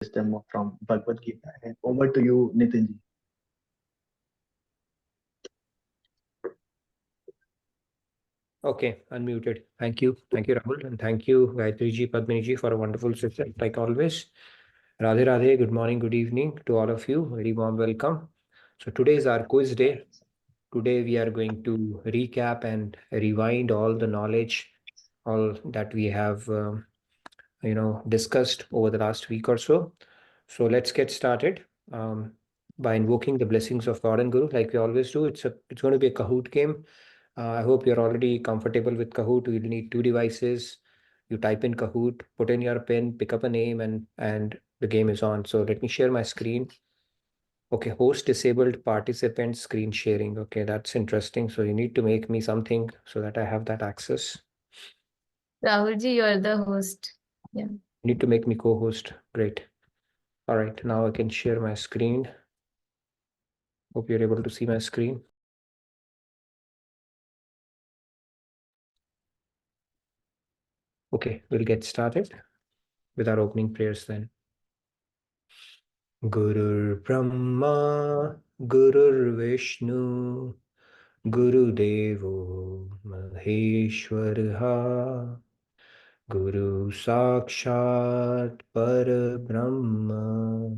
wisdom from Bhagavad Gita. And over to you, Nitinji. Okay, unmuted. Thank you. Thank you, Rahul. And thank you, Gayatri ji, Padmini ji, for a wonderful session, like always. Radhe Radhe, good morning, good evening to all of you. Very warm welcome. So today is our quiz day. Today we are going to recap and rewind all the knowledge, all that we have, discussed over the last week or so. So let's get started by invoking the blessings of God and Guru, like we always do. It's going to be a Kahoot game. I hope you're already comfortable with Kahoot. You'll need two devices. You type in Kahoot, put in your pin, pick up a name, and the game is on. So let me share my screen. Okay, host disabled participant screen sharing. Okay, that's interesting. So you need to make me something so that I have that access. Rahulji, you're the host. Yeah. You need to make me co-host. Great. All right, now I can share my screen. Hope you're able to see my screen. Okay, we'll get started with our opening prayers then. Gurur Brahma, Gurur Vishnu, Guru Devo Maheshwaraha, Guru Sakshat Parabrahma,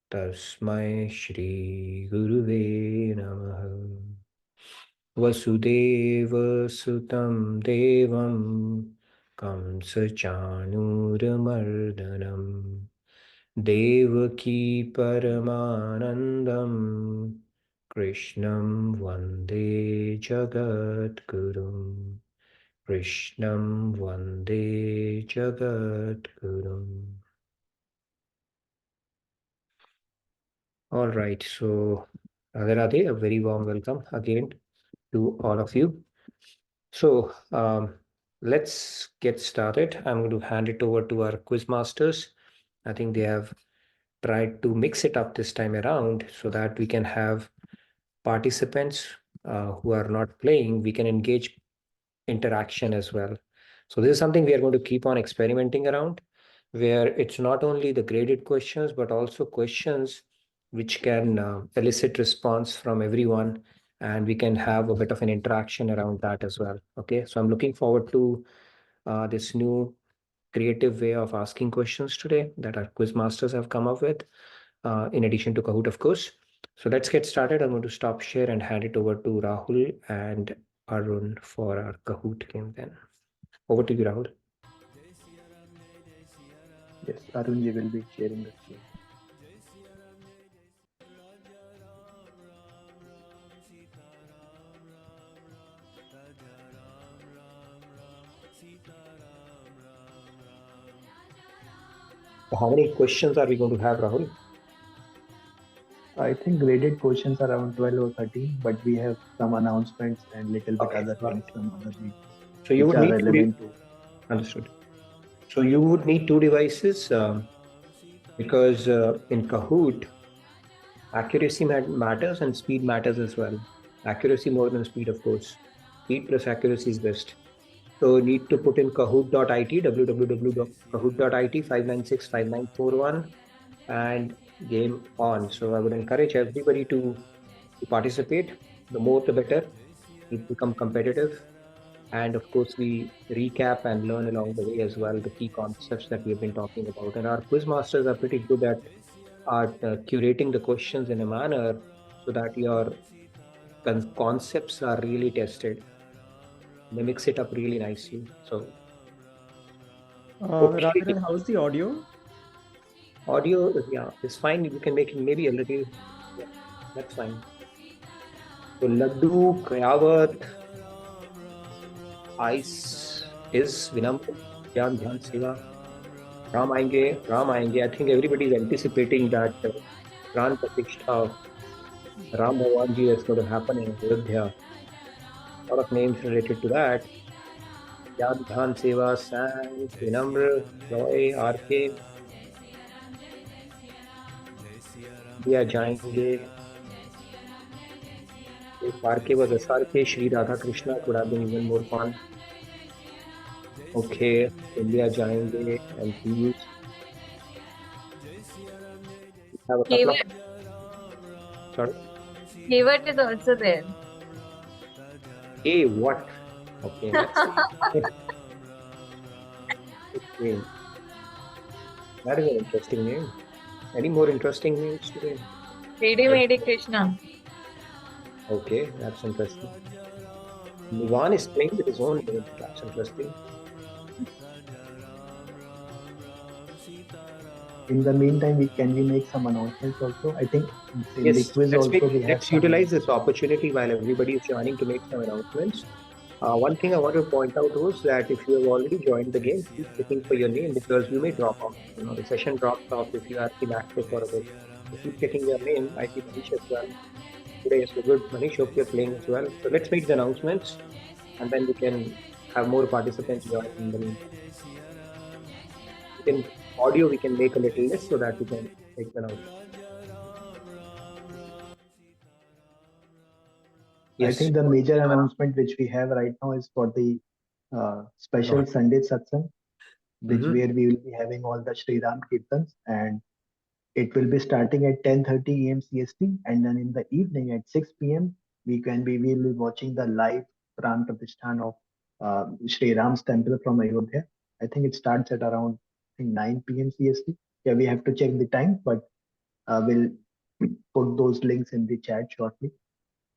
Tasmai Shri Guruve Namaha. Vasudeva Sutam Devam Kamsa Chanuramardanam Devaki Paramanandam Krishnam Vande Jagat Gurum. Krishnam Vande Jagat Gurum. All right, so Radhe Radhe, a very warm welcome again to all of you. So let's get started. I'm going to hand it over to our quiz masters. I think they have tried to mix it up this time around so that we can have participants who are not playing, we can engage interaction as well. So this is something we are going to keep on experimenting around, where it's not only the graded questions, but also questions which can elicit response from everyone, and we can have a bit of an interaction around that as well. Okay, so I'm looking forward to this new creative way of asking questions today that our quiz masters have come up with, in addition to Kahoot, of course. So let's get started. I'm going to stop share and hand it over to Rahul and Arun for our Kahoot game then. Over to you, Rahul. Yes, Arunji will be sharing the screen. So how many questions are we going to have, Rahul? I think graded questions are around 12 or 13, but we have some announcements and little bit other things from other weeks. So you would need relevant to. Understood. So you would need two devices because in Kahoot, accuracy matters and speed matters as well. Accuracy more than speed, of course. Speed plus accuracy is best. So need to put in kahoot.it, www.kahoot.it 5965941, and game on. So I would encourage everybody to participate. The more the better. It become competitive. And of course, we recap and learn along the way as well the key concepts that we have been talking about. And our quiz masters are pretty good at curating the questions in a manner so that your concepts are really tested. They mix it up really nicely. So, okay. Radha, how's the audio? Audio, yeah, is fine. You can make it maybe a little, yeah, that's fine. So, Laddu, Kayavat, Ice is Vinamr, Dhyan Dhyan Seva. Ram आएंगे. I think everybody is anticipating that Pran Pratishtha of Ram Bhavan ji is going to happen in Ayodhya. A lot of names related to that. Dhyan Dhyan Seva, Sam, Vinamr, Roy, RK. दिया जाएंगे. If RK was SRK, Shri Radha Krishna could have been even more fun. Okay, India जाएंगे and Piyush. Have a couple Hayward, of... Sorry? Hayward is also there. Hey, what? Okay, let's see. Okay, that is an interesting name. Any more interesting names today? Ready-made Krishna. Okay, that's interesting. Nivan is playing with his own name. That's interesting. In the meantime, can we make some announcements also? I think in the Yes, quiz also we have let's some utilize this opportunity while everybody is joining to make some announcements. One thing I want to point out was that if you have already joined the game, keep looking for your name because you may drop off. You know, the session drops off if you are inactive for a bit. So keep checking your name. I see Manish as well today. So good, Manish. Hope you're playing as well. So let's make the announcements, and then we can have more participants join in the meantime. In audio, we can make a little list so that we can make the announcement. I Yes. think the major announcement which we have right now is for the special Sunday satsang, which where we will be having all the Sri Ram Kirtans, and it will be starting at 10:30 a.m. CST, and then in the evening at 6 p.m. we will be watching the live Pran Pratishthan of Sri Ram's temple from Ayodhya. I think it starts at around 9 p.m. CST. Yeah, we have to check the time, but we'll put those links in the chat shortly.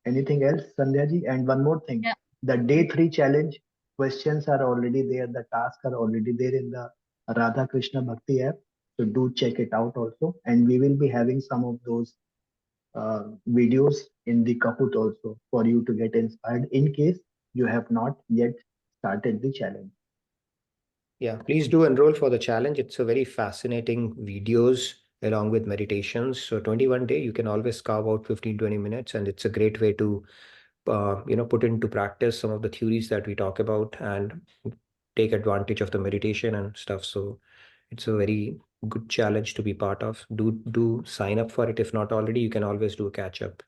Anything else, Sandhya ji? And one more thing, Yeah. the day 3 challenge questions are already there. The tasks are already there in the Radha Krishna Bhakti app. So do check it out also. And we will be having some of those videos in the Kahoot also for you to get inspired in case you have not yet started the challenge. Yeah, please do enroll for the challenge. It's a very fascinating videos along with meditations. So 21 day, you can always carve out 15-20 minutes, and it's a great way to put into practice some of the theories that we talk about and take advantage of the meditation and stuff. So it's a very good challenge to be part of. Do sign up for it. If not already, you can always do a catch up.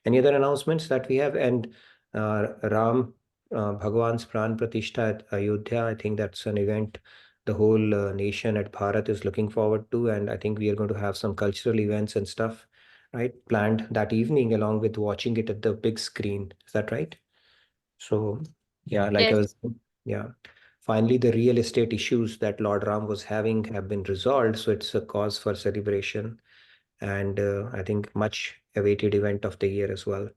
Any other announcements that we have? And Ram Bhagwan's Pran Pratishtha at Ayodhya, I think that's an event the whole nation at Bharat is looking forward to. And I think we are going to have some cultural events and stuff, right, planned that evening along with watching it at the big screen. Is that right? So, yeah, like I Yes. was, yeah. Finally, the real estate issues that Lord Ram was having have been resolved. So it's a cause for celebration. And I think much awaited event of the year as well.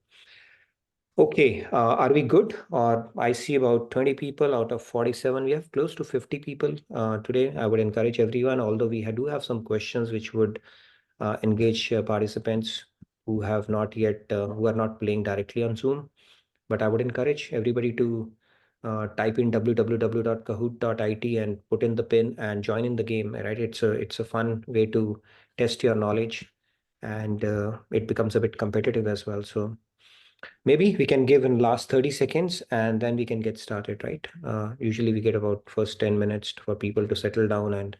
Okay, are we good? Or I see about 20 people out of 47. We have close to 50 people today. I would encourage everyone, although do have some questions which would engage participants who have not yet, who are not playing directly on Zoom. But I would encourage everybody to type in www.kahoot.it and put in the pin and join in the game, right? It's a fun way to test your knowledge, and it becomes a bit competitive as well. So maybe we can give in last 30 seconds and then we can get started, right? Usually we get about first 10 minutes for people to settle down and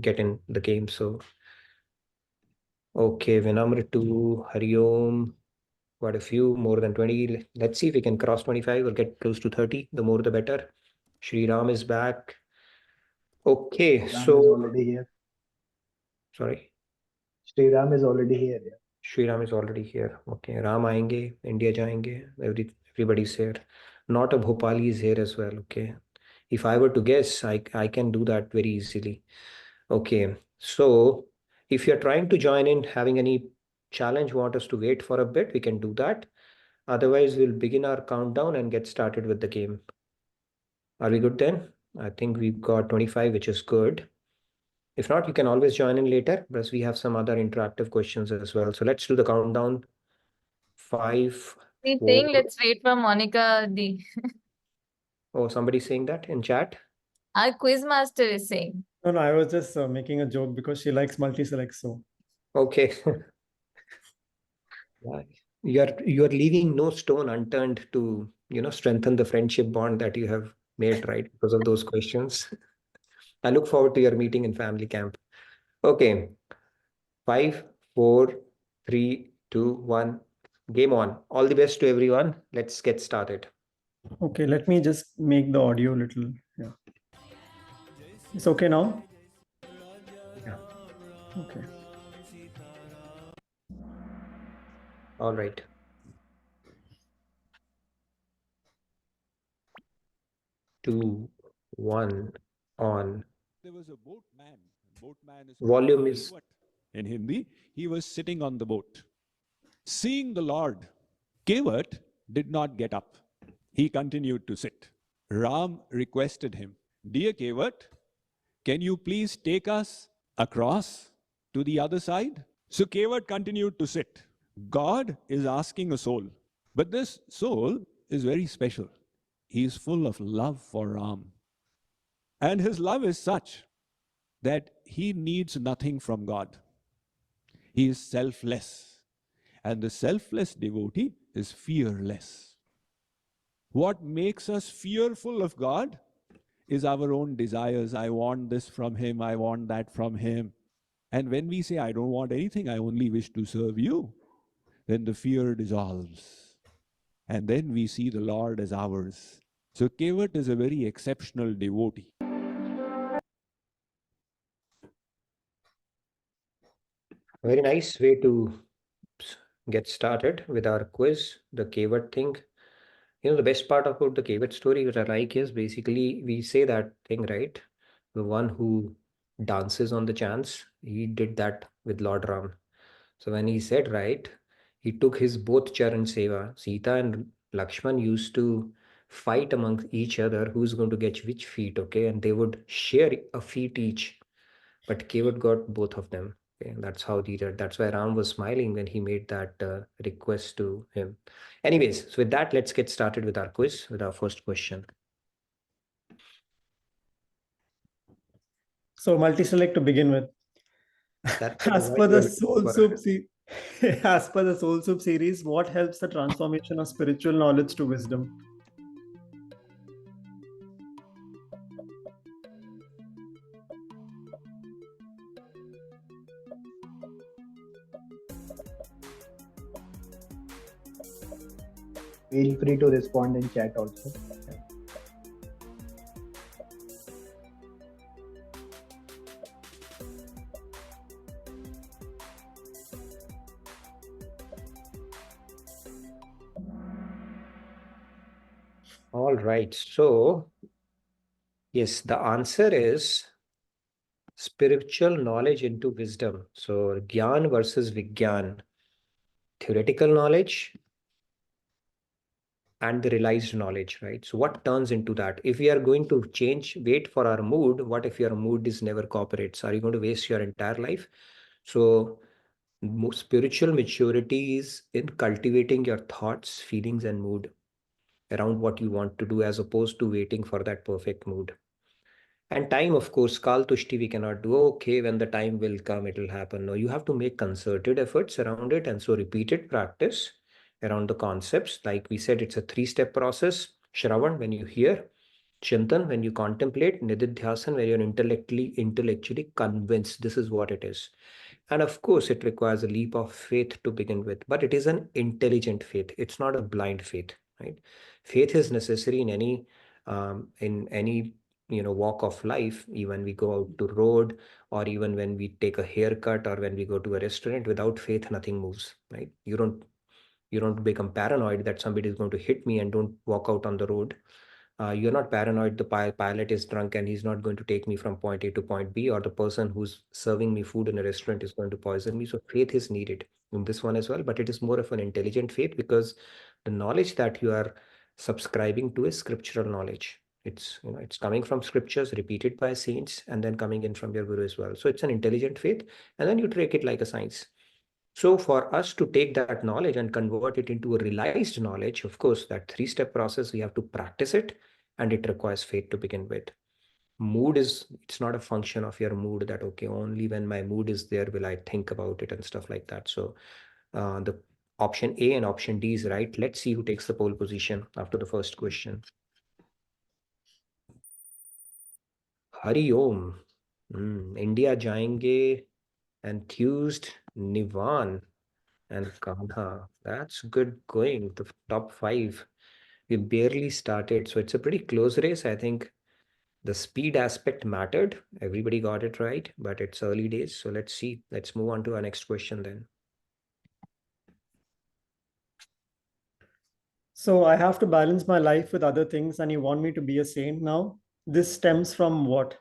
get in the game. So, okay, Vinamra 2, Hari Om, quite a few, more than 20. Let's see if we can cross 25 or get close to 30. The more the better. Shri Ram is back. Okay, Ram is so already here. sorry. Sri Ram is already here. Yeah. Shri Ram is already here. Okay, Ram आएंगे, India जाएंगे. Everybody's here. Not a Bhopali is here as well. Okay, if I were to guess, I can do that very easily. Okay, so if you're trying to join in, having any challenge, want us to wait for a bit, we can do that. Otherwise, we'll begin our countdown and get started with the game. Are we good then? I think we've got 25, which is good. If not, you can always join in later, because we have some other interactive questions as well. So let's do the countdown. 5, He's 4. saying let's wait for Monica D. Oh, somebody's saying that in chat? Our quiz master is saying. No, I was just making a joke because she likes multi-select. So Okay. You're leaving no stone unturned to, strengthen the friendship bond that you have made, right? Because of those questions. I look forward to your meeting in family camp. Okay. 5, 4, 3, 2, 1. Game on. All the best to everyone. Let's get started. okay, let me just make the audio little. Yeah, it's okay now. Yeah. Okay. All right. Two, one, on. There was a boatman. Boatman is Volume is called in Hindi. He was sitting on the boat. Seeing the Lord, Kevat did not get up. He continued to sit. Ram requested him, Dear Kevat, can you please take us across to the other side? So Kevat continued to sit. God is asking a soul, but this soul is very special. He is full of love for Ram. And his love is such that he needs nothing from God. He is selfless. And the selfless devotee is fearless. What makes us fearful of God is our own desires. I want this from him, I want that from him. And when we say, I don't want anything, I only wish to serve you, then the fear dissolves. And then we see the Lord as ours. So Kevat is a very exceptional devotee. very nice way to get started with our quiz, the Kevat thing. The best part about the Kevat story, which I like, is basically we say that thing, right? The one who dances on the chance, he did that with Lord Ram. So when he said, right, he took his both Charan Seva. Sita and Lakshman used to fight among each other who's going to get which feet, okay? And they would share a feet each, but Kevat got both of them. Okay? That's how he did. That's why Ram was smiling when he made that request to him. Anyways, so with that, let's get started with our quiz, with our first question. So multi-select to begin with. That's As per the Soul Soup as per the Soul Soup series, what helps the transformation of spiritual knowledge to wisdom? Feel free to respond in chat also. All right. So, yes, the answer is spiritual knowledge into wisdom. So, Gyan versus Vigyan. Theoretical knowledge and the realized knowledge, right? So what turns into that? If we are going to wait for our mood, what if your mood is never cooperates? Are you going to waste your entire life? So spiritual maturity is in cultivating your thoughts, feelings, and mood around what you want to do, as opposed to waiting for that perfect mood. And time, of course, Kal Tushti, we cannot do, okay, when the time will come, it will happen. No, you have to make concerted efforts around it. And so repeated practice around the concepts. Like we said, it's a 3-step process. Shravan, when you hear. Chintan, when you contemplate. Nididhyasan, when you're intellectually convinced this is what it is. And of course, it requires a leap of faith to begin with. But it is an intelligent faith. It's not a blind faith, right? Faith is necessary in any walk of life. Even we go out to road, or even when we take a haircut, or when we go to a restaurant, without faith nothing moves, right? You don't become paranoid that somebody is going to hit me and don't walk out on the road. You're not paranoid the pilot is drunk and he's not going to take me from point A to point B, or the person who's serving me food in a restaurant is going to poison me. So faith is needed in this one as well, but it is more of an intelligent faith, because the knowledge that you are subscribing to is scriptural knowledge. It's coming from scriptures repeated by saints, and then coming in from your guru as well. So it's an intelligent faith, and then you take it like a science. So for us to take that knowledge and convert it into a realized knowledge, of course, that 3-step process, we have to practice it, and it requires faith to begin with. It's not a function of your mood that, okay, only when my mood is there will I think about it and stuff like that. So the option A and option D is right. Let's see who takes the pole position after the first question. Hari Om. India jayenge, enthused, Nivan, and Kanha. That's good going. The top 5. We barely started, so it's a pretty close race. I think The speed aspect mattered. Everybody got it right, but it's early days. So let's see. Let's move on to our next question then. So I have to balance my life with other things, and you want me to be a saint now? This stems from what?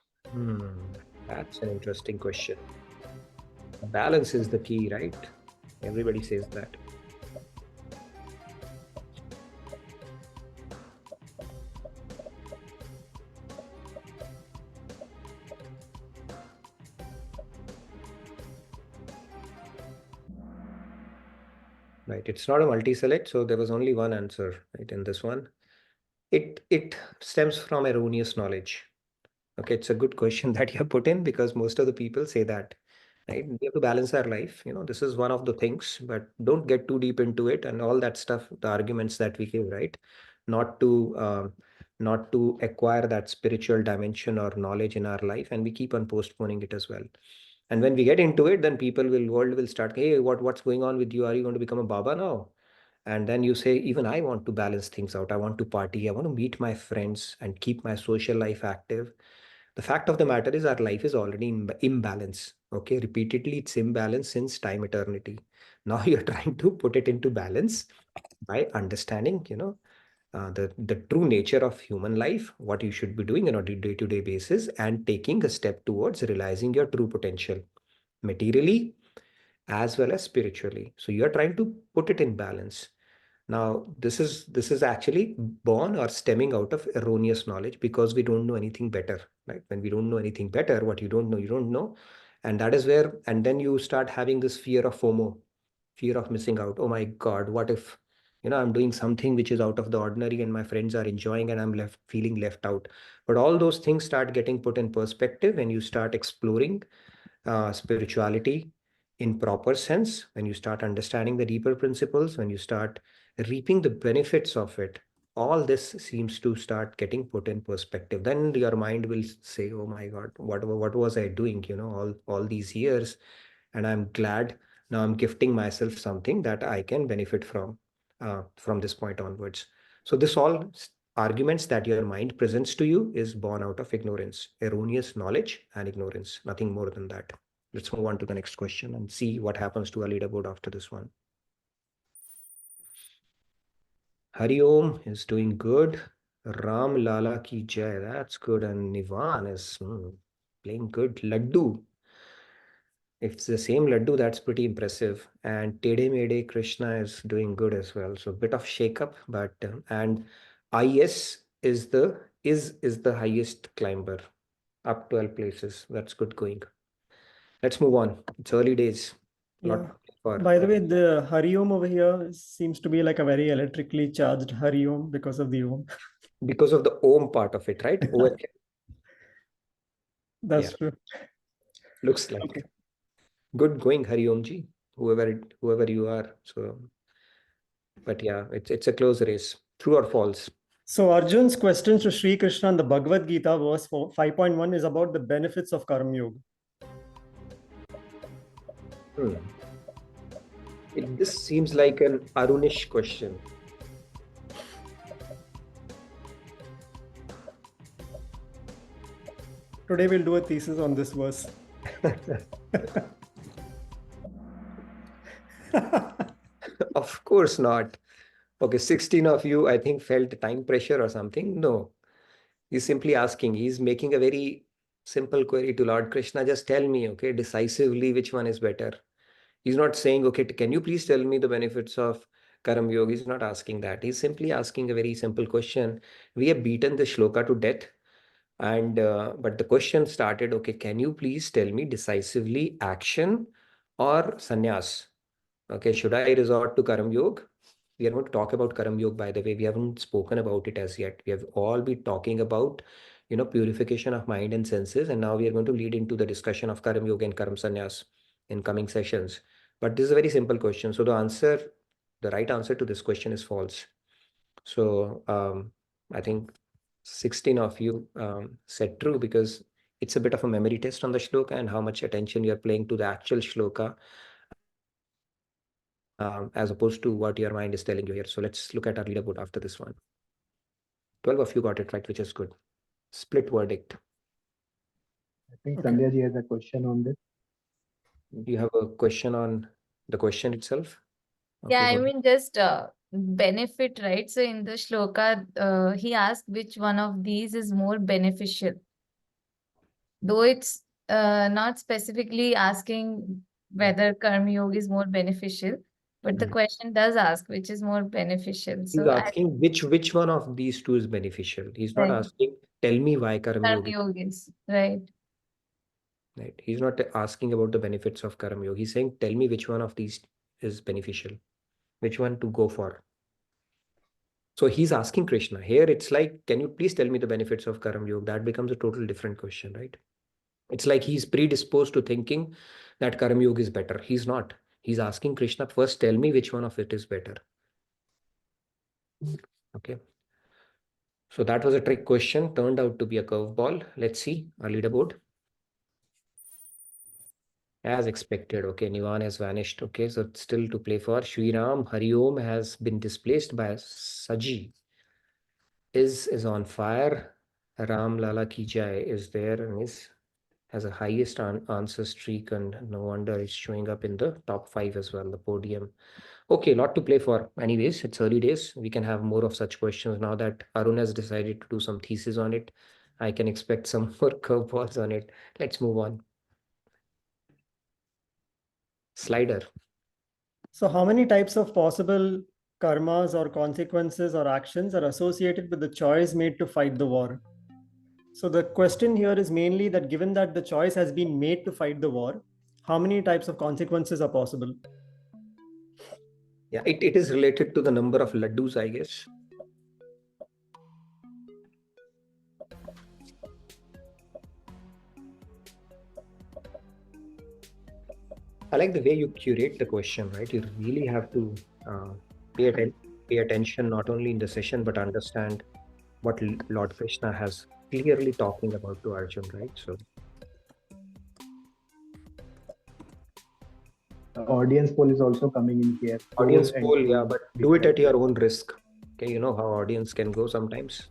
That's an interesting question. Balance is the key, right? Everybody says that. Right. It's not a multi-select, so there was only one answer, right, in this one. It stems from erroneous knowledge. Okay, it's a good question that you have put in, because most of the people say that, right? We have to balance our life. This is one of the things, but don't get too deep into it and all that stuff, the arguments that we give, right? Not to acquire that spiritual dimension or knowledge in our life, and we keep on postponing it as well. And when we get into it, then world will start, hey, what's going on with you? Are you going to become a Baba now? And then you say, even I want to balance things out. I want to party. I want to meet my friends and keep my social life active. The fact of the matter is our life is already in imbalance. Okay, repeatedly it's imbalance since time eternity. Now you're trying to put it into balance by understanding, the true nature of human life, what you should be doing on a day-to-day basis, and taking a step towards realizing your true potential materially as well as spiritually. So you're trying to put it in balance. Now, this is actually born or stemming out of erroneous knowledge, because we don't know anything better, right? When we don't know anything better, what you don't know, you don't know. And that is where, and then you start having this fear of FOMO, fear of missing out. Oh my God, what if, I'm doing something which is out of the ordinary and my friends are enjoying and I'm feeling left out. But all those things start getting put in perspective when you start exploring spirituality in proper sense, when you start understanding the deeper principles, when you start reaping the benefits of it. All this seems to start getting put in perspective. Then your mind will say, oh my God, what was I doing, all these years? And I'm glad now I'm gifting myself something that I can benefit from this point onwards. So this all arguments that your mind presents to you is born out of ignorance, erroneous knowledge and ignorance, nothing more than that. Let's move on to the next question and see what happens to our leaderboard after this one. Hari Om is doing good. Ram Lala ki jai, that's good. And Nivan is playing good. Laddu. If it's the same Laddu, that's pretty impressive. And Tede Mede Krishna is doing good as well. So a bit of shake-up, but and IS is the highest climber, up 12 places. That's good going. Let's move on. It's early days. Yeah. By the way, the Hari Om over here seems to be like a very electrically charged Hari Om because of the Om. Because of the Om part of it, right? That's true. Looks like. Okay. Good going, Hari Om ji, whoever you are. So, but yeah, it's a close race. True or false? So Arjun's questions to Sri Krishna in the Bhagavad Gita verse 5.1 is about the benefits of Karma Yoga. This seems like an Arunish question. Today we'll do a thesis on this verse. Of course not. Okay, 16 of you, I think, felt time pressure or something. No, he's simply asking. He's making a very simple query to Lord Krishna. Just tell me, okay, decisively which one is better. He's not saying, okay, can you please tell me the benefits of Karam Yoga? He's not asking that. He's simply asking a very simple question. We have beaten the shloka to death. And but the question started, okay, can you please tell me decisively action or sannyas? Okay, should I resort to Karam Yoga? We are going to talk about Karam Yoga, by the way. We haven't spoken about it as yet. We have all been talking about, purification of mind and senses. And now we are going to lead into the discussion of Karam Yoga and Karam Sannyas in coming sessions. But this is a very simple question. So the right answer to this question is false. So I think 16 of you said true, because it's a bit of a memory test on the shloka and how much attention you're paying to the actual shloka as opposed to what your mind is telling you here. So let's look at our leaderboard after this one. 12 of you got it right, which is good. Split verdict. I think Okay. Sandhya ji has a question on this. Do you have a question on the question itself? Yeah, Okay, I go ahead. mean, just benefit, right? So in the shloka, he asked which one of these is more beneficial. Though it's not specifically asking whether Karma Yoga is more beneficial, but the Mm. question does ask which is more beneficial. He's So I asking which one of these two is beneficial. He's not Right. asking, tell me why Karma Karma Yoga. Yoga is right. Right. He's not asking about the benefits of Karma Yoga. He's saying, tell me which one of these is beneficial, which one to go for. So he's asking Krishna. Here it's like, can you please tell me the benefits of Karma Yoga? That becomes a total different question, right? It's like he's predisposed to thinking that Karma Yoga is better. He's not. He's asking Krishna, first tell me which one of it is better. Okay. So that was a trick question, turned out to be a curveball. Let's see our leaderboard. As expected, okay, Nivan has vanished. Okay, so it's still to play for. Shri Ram Hari Om has been displaced by Saji. Is on fire. Ram Lala Ki Jai is there and has a highest answer streak, and no wonder it's showing up in the top 5 as well, the podium. Okay, lot to play for. Anyways, it's early days. We can have more of such questions now that Arun has decided to do some thesis on it. I can expect some more curveballs on it. Let's move on. Slider. So how many types of possible karmas or consequences or actions are associated with the choice made to fight the war? So the question here is mainly that given that the choice has been made to fight the war, how many types of consequences are possible? Yeah, it is related to the number of laddus, I guess. I like the way you curate the question, right? You really have to pay attention not only in the session, but understand what Lord Krishna has clearly talking about to Arjun, right? So Audience poll is also coming in here. audience Pros and poll, yeah, cons but do it at between- your own risk. Okay, you know how audience can go sometimes.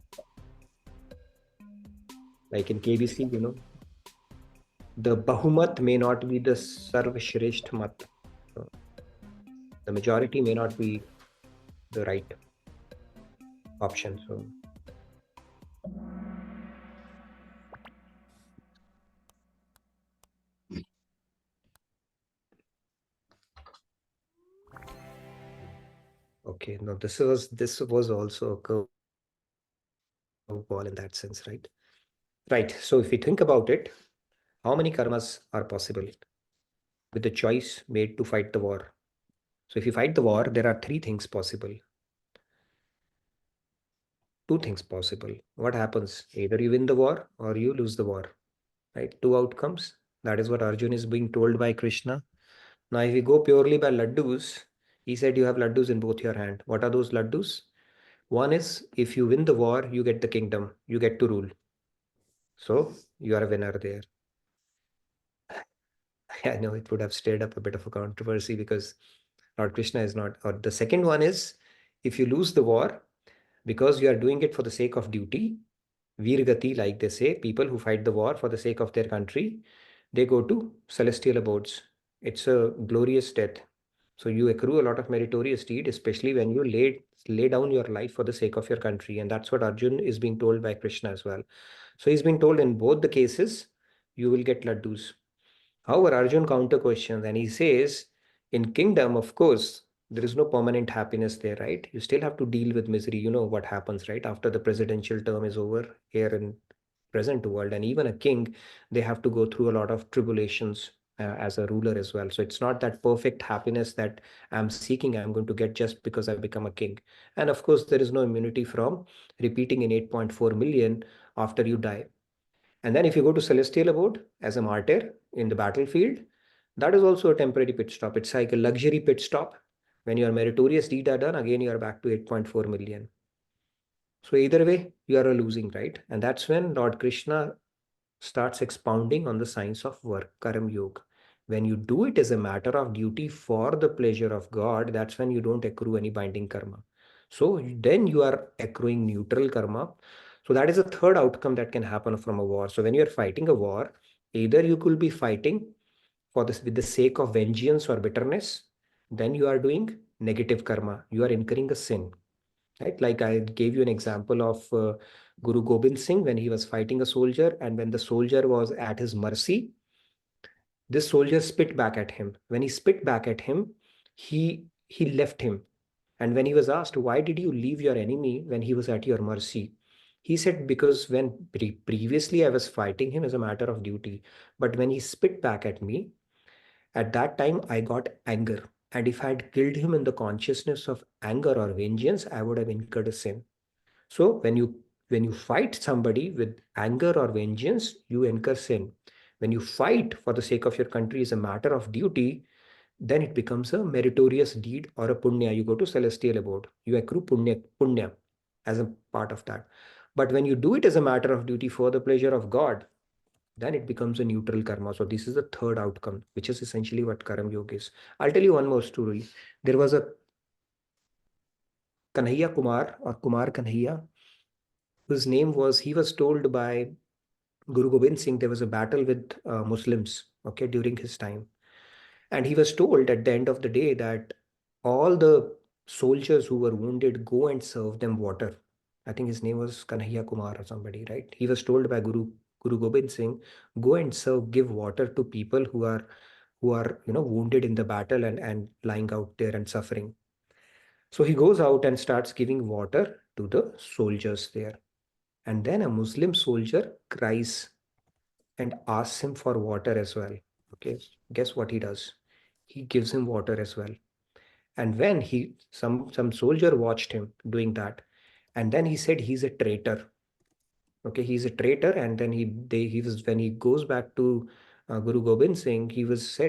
Like in KBC, you know, the Bahumat may not be the Sarvashresht Mat. So the majority may not be the right option. So okay, no, this was also a curveball in that sense, right? Right. So if we think about it, how many karmas are possible with the choice made to fight the war? So if you fight the war, there are 3 things possible. 2 things possible. What happens? Either you win the war or you lose the war, right? 2 outcomes. That is what Arjun is being told by Krishna. Now, if we go purely by laddus, he said you have laddus in both your hand. What are those laddus? One is if you win the war, you get the kingdom, you get to rule. So you are a winner there. I know it would have stirred up a bit of a controversy because Lord Krishna is not. Or the second one is if you lose the war because you are doing it for the sake of duty, Virgati, like they say, people who fight the war for the sake of their country, they go to celestial abodes. It's a glorious death. So you accrue a lot of meritorious deed, especially when you lay down your life for the sake of your country. And that's what Arjun is being told by Krishna as well. So he's being told in both the cases, you will get laddus. However, Arjun counter questions and he says, in kingdom, of course, there is no permanent happiness there, right? You still have to deal with misery. You know what happens, right? After the presidential term is over here in present world, and even a king, they have to go through a lot of tribulations as a ruler as well. So it's not that perfect happiness that I'm seeking, I'm going to get just because I become a king. And of course, there is no immunity from repeating in 8.4 million after you die. And then if you go to celestial abode as a martyr in the battlefield, that is also a temporary pit stop. It's like a luxury pit stop. When your meritorious deed are done, again, you are back to 8.4 million. So either way, you are a losing, right? And that's when Lord Krishna starts expounding on the science of work, Karam Yoga. When you do it as a matter of duty for the pleasure of God, that's when you don't accrue any binding karma. So then you are accruing neutral karma. So that is a third outcome that can happen from a war. So when you're fighting a war, either you could be fighting for this with the sake of vengeance or bitterness, then you are doing negative karma. You are incurring a sin, right? Like I gave you an example of Guru Gobind Singh when he was fighting a soldier, and when the soldier was at his mercy, this soldier spit back at him. When he spit back at him, he left him. And when he was asked, why did you leave your enemy when he was at your mercy? He said, because when previously I was fighting him as a matter of duty, but when he spit back at me, at that time I got anger. And if I had killed him in the consciousness of anger or vengeance, I would have incurred a sin. So when you fight somebody with anger or vengeance, you incur sin. When you fight for the sake of your country as a matter of duty, then it becomes a meritorious deed or a punya. You go to celestial abode. You accrue punya as a part of that. But when you do it as a matter of duty for the pleasure of God, then it becomes a neutral karma. So this is the third outcome, which is essentially what Karam Yoga is. I'll tell you one more story. There was a Kanhaiya Kumar or Kumar Kanhaiya, whose name was, he was told by Guru Gobind Singh, there was a battle with Muslims, okay, during his time. And he was told at the end of the day that all the soldiers who were wounded, go and serve them water. I think his name was Kanhaiya Kumar or somebody, right? He was told by Guru Gobind Singh, go and give water to people who are wounded in the battle and lying out there and suffering. So he goes out and starts giving water to the soldiers there. And then a Muslim soldier cries and asks him for water as well. Okay, guess what he does? He gives him water as well. And when some soldier watched him doing that, and then he said he's a traitor. Okay, he's a traitor. And then when he goes back to Guru Gobind Singh, he was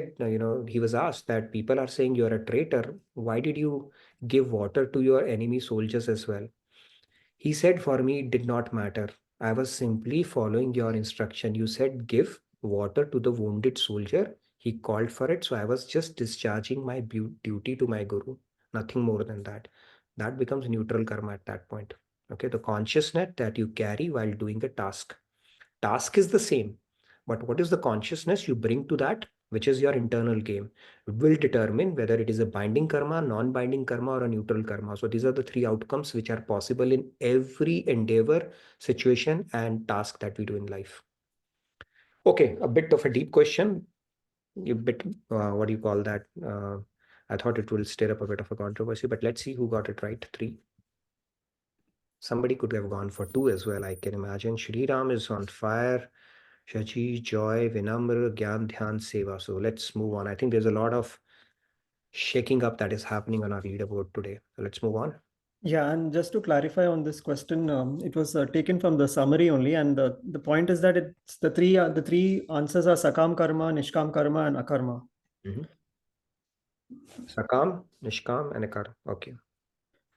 asked that people are saying you're a traitor. Why did you give water to your enemy soldiers as well? He said, for me, it did not matter. I was simply following your instruction. You said, give water to the wounded soldier. He called for it. So I was just discharging my duty to my guru. Nothing more than that. That becomes neutral karma at that point. Okay, the consciousness that you carry while doing a task. Task is the same. But what is the consciousness you bring to that, which is your internal game, will determine whether it is a binding karma, non-binding karma, or a neutral karma. So these are the three outcomes which are possible in every endeavor, situation, and task that we do in life. Okay, a bit of a deep question. What do you call that? I thought it will stir up a bit of a controversy, but let's see who got it right. 3. Somebody could have gone for 2 as well. I can imagine. Shri Ram is on fire. Shaji, Joy, Vinamra, Gyan, Dhyan, Seva. So let's move on. I think there's a lot of shaking up that is happening on our leaderboard today. So let's move on. Yeah, and just to clarify on this question, it was taken from the summary only, and the point is that it's the three answers are Sakam Karma, Nishkam Karma, and Akarma. Sakam, Nishkam, and Akarma. Okay.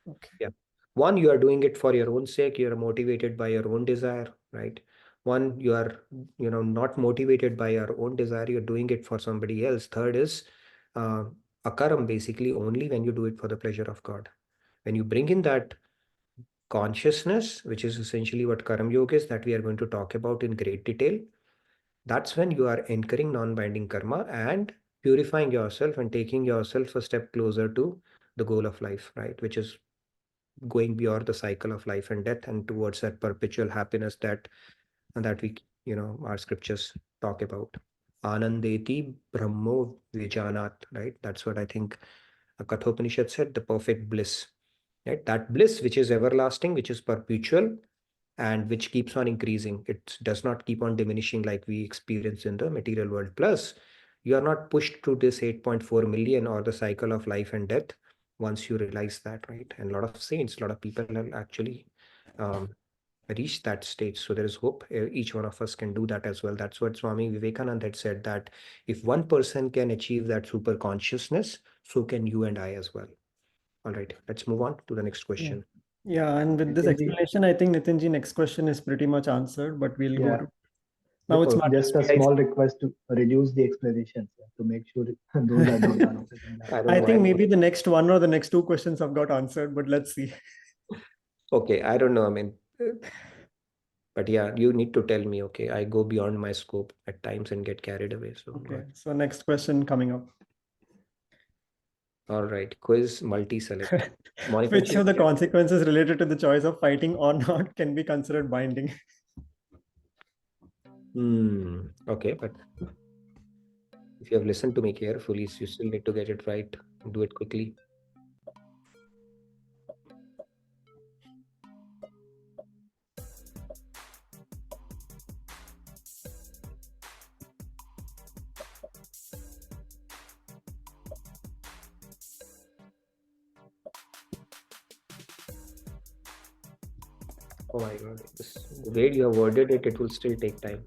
Okay. Yeah. One, you are doing it for your own sake. You are motivated by your own desire, right? One, you are not motivated by your own desire. You're doing it for somebody else. Third is akaram, basically only when you do it for the pleasure of God. When you bring in that consciousness, which is essentially what Karam Yoga is, that we are going to talk about in great detail, that's when you are incurring non-binding karma and purifying yourself and taking yourself a step closer to the goal of life, right? Which is going beyond the cycle of life and death and towards that perpetual happiness that we, our scriptures talk about. Anandeti Brahmo Vijanat, right? That's what I think Kathopanishad said, the perfect bliss, right? That bliss which is everlasting, which is perpetual, and which keeps on increasing. It does not keep on diminishing like we experience in the material world. Plus, you are not pushed through this 8.4 million or the cycle of life and death once you realize that, right? And a lot of saints, a lot of people have actually reached that stage. So there is hope. Each one of us can do that as well. That's what Swami Vivekananda had said, that if one person can achieve that super consciousness, so can you and I as well. All right, let's move on to the next question. Yeah, and with this explanation, I think Nitinji, next question is pretty much answered, but we'll go to now. It's just a small request to reduce the explanations to make sure those are not answered. I think maybe the next one or the next 2 questions have got answered, but let's see. Okay, I don't know. I mean, But yeah, you need to tell me, okay? I go beyond my scope at times and get carried away. So go Okay, ahead. so next question coming up. All right, quiz multi-select. Monica, Which ji, of the yeah. consequences related to the choice of fighting or not can be considered binding? Okay, but if you have listened to me carefully, you still need to get it right. Do it quickly. Oh my God, the way you have worded it, it will still take time.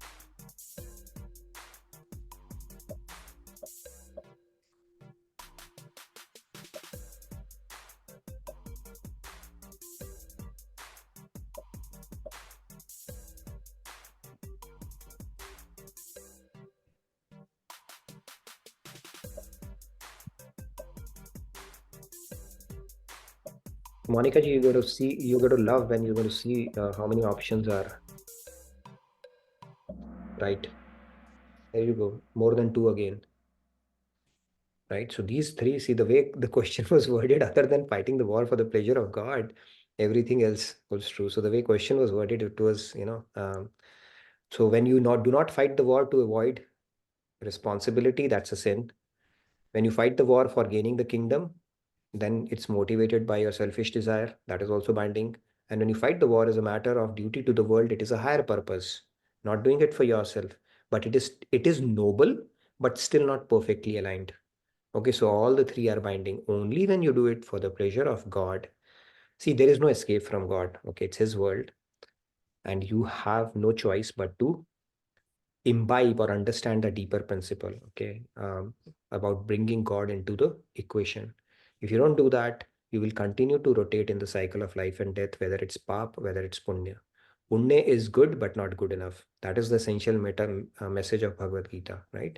Monica ji, you got to love when you're going to see how many options are right. There you go, more than 2 again. Right, so these three, see the way the question was worded, other than fighting the war for the pleasure of God, everything else was true. So the way question was worded, it was, so when you do not fight the war to avoid responsibility, that's a sin. When you fight the war for gaining the kingdom, then it's motivated by your selfish desire, that is also binding. And when you fight the war as a matter of duty to the world, it is a higher purpose, not doing it for yourself, but it is noble, but still not perfectly aligned. Okay, so all the three are binding only when you do it for the pleasure of God. See, there is no escape from God. Okay, it's His world, and you have no choice but to imbibe or understand the deeper principle. Okay, about bringing God into the equation. If you don't do that, you will continue to rotate in the cycle of life and death, whether it's pap, whether it's punya. Punya is good, but not good enough. That is the essential message of Bhagavad Gita, right?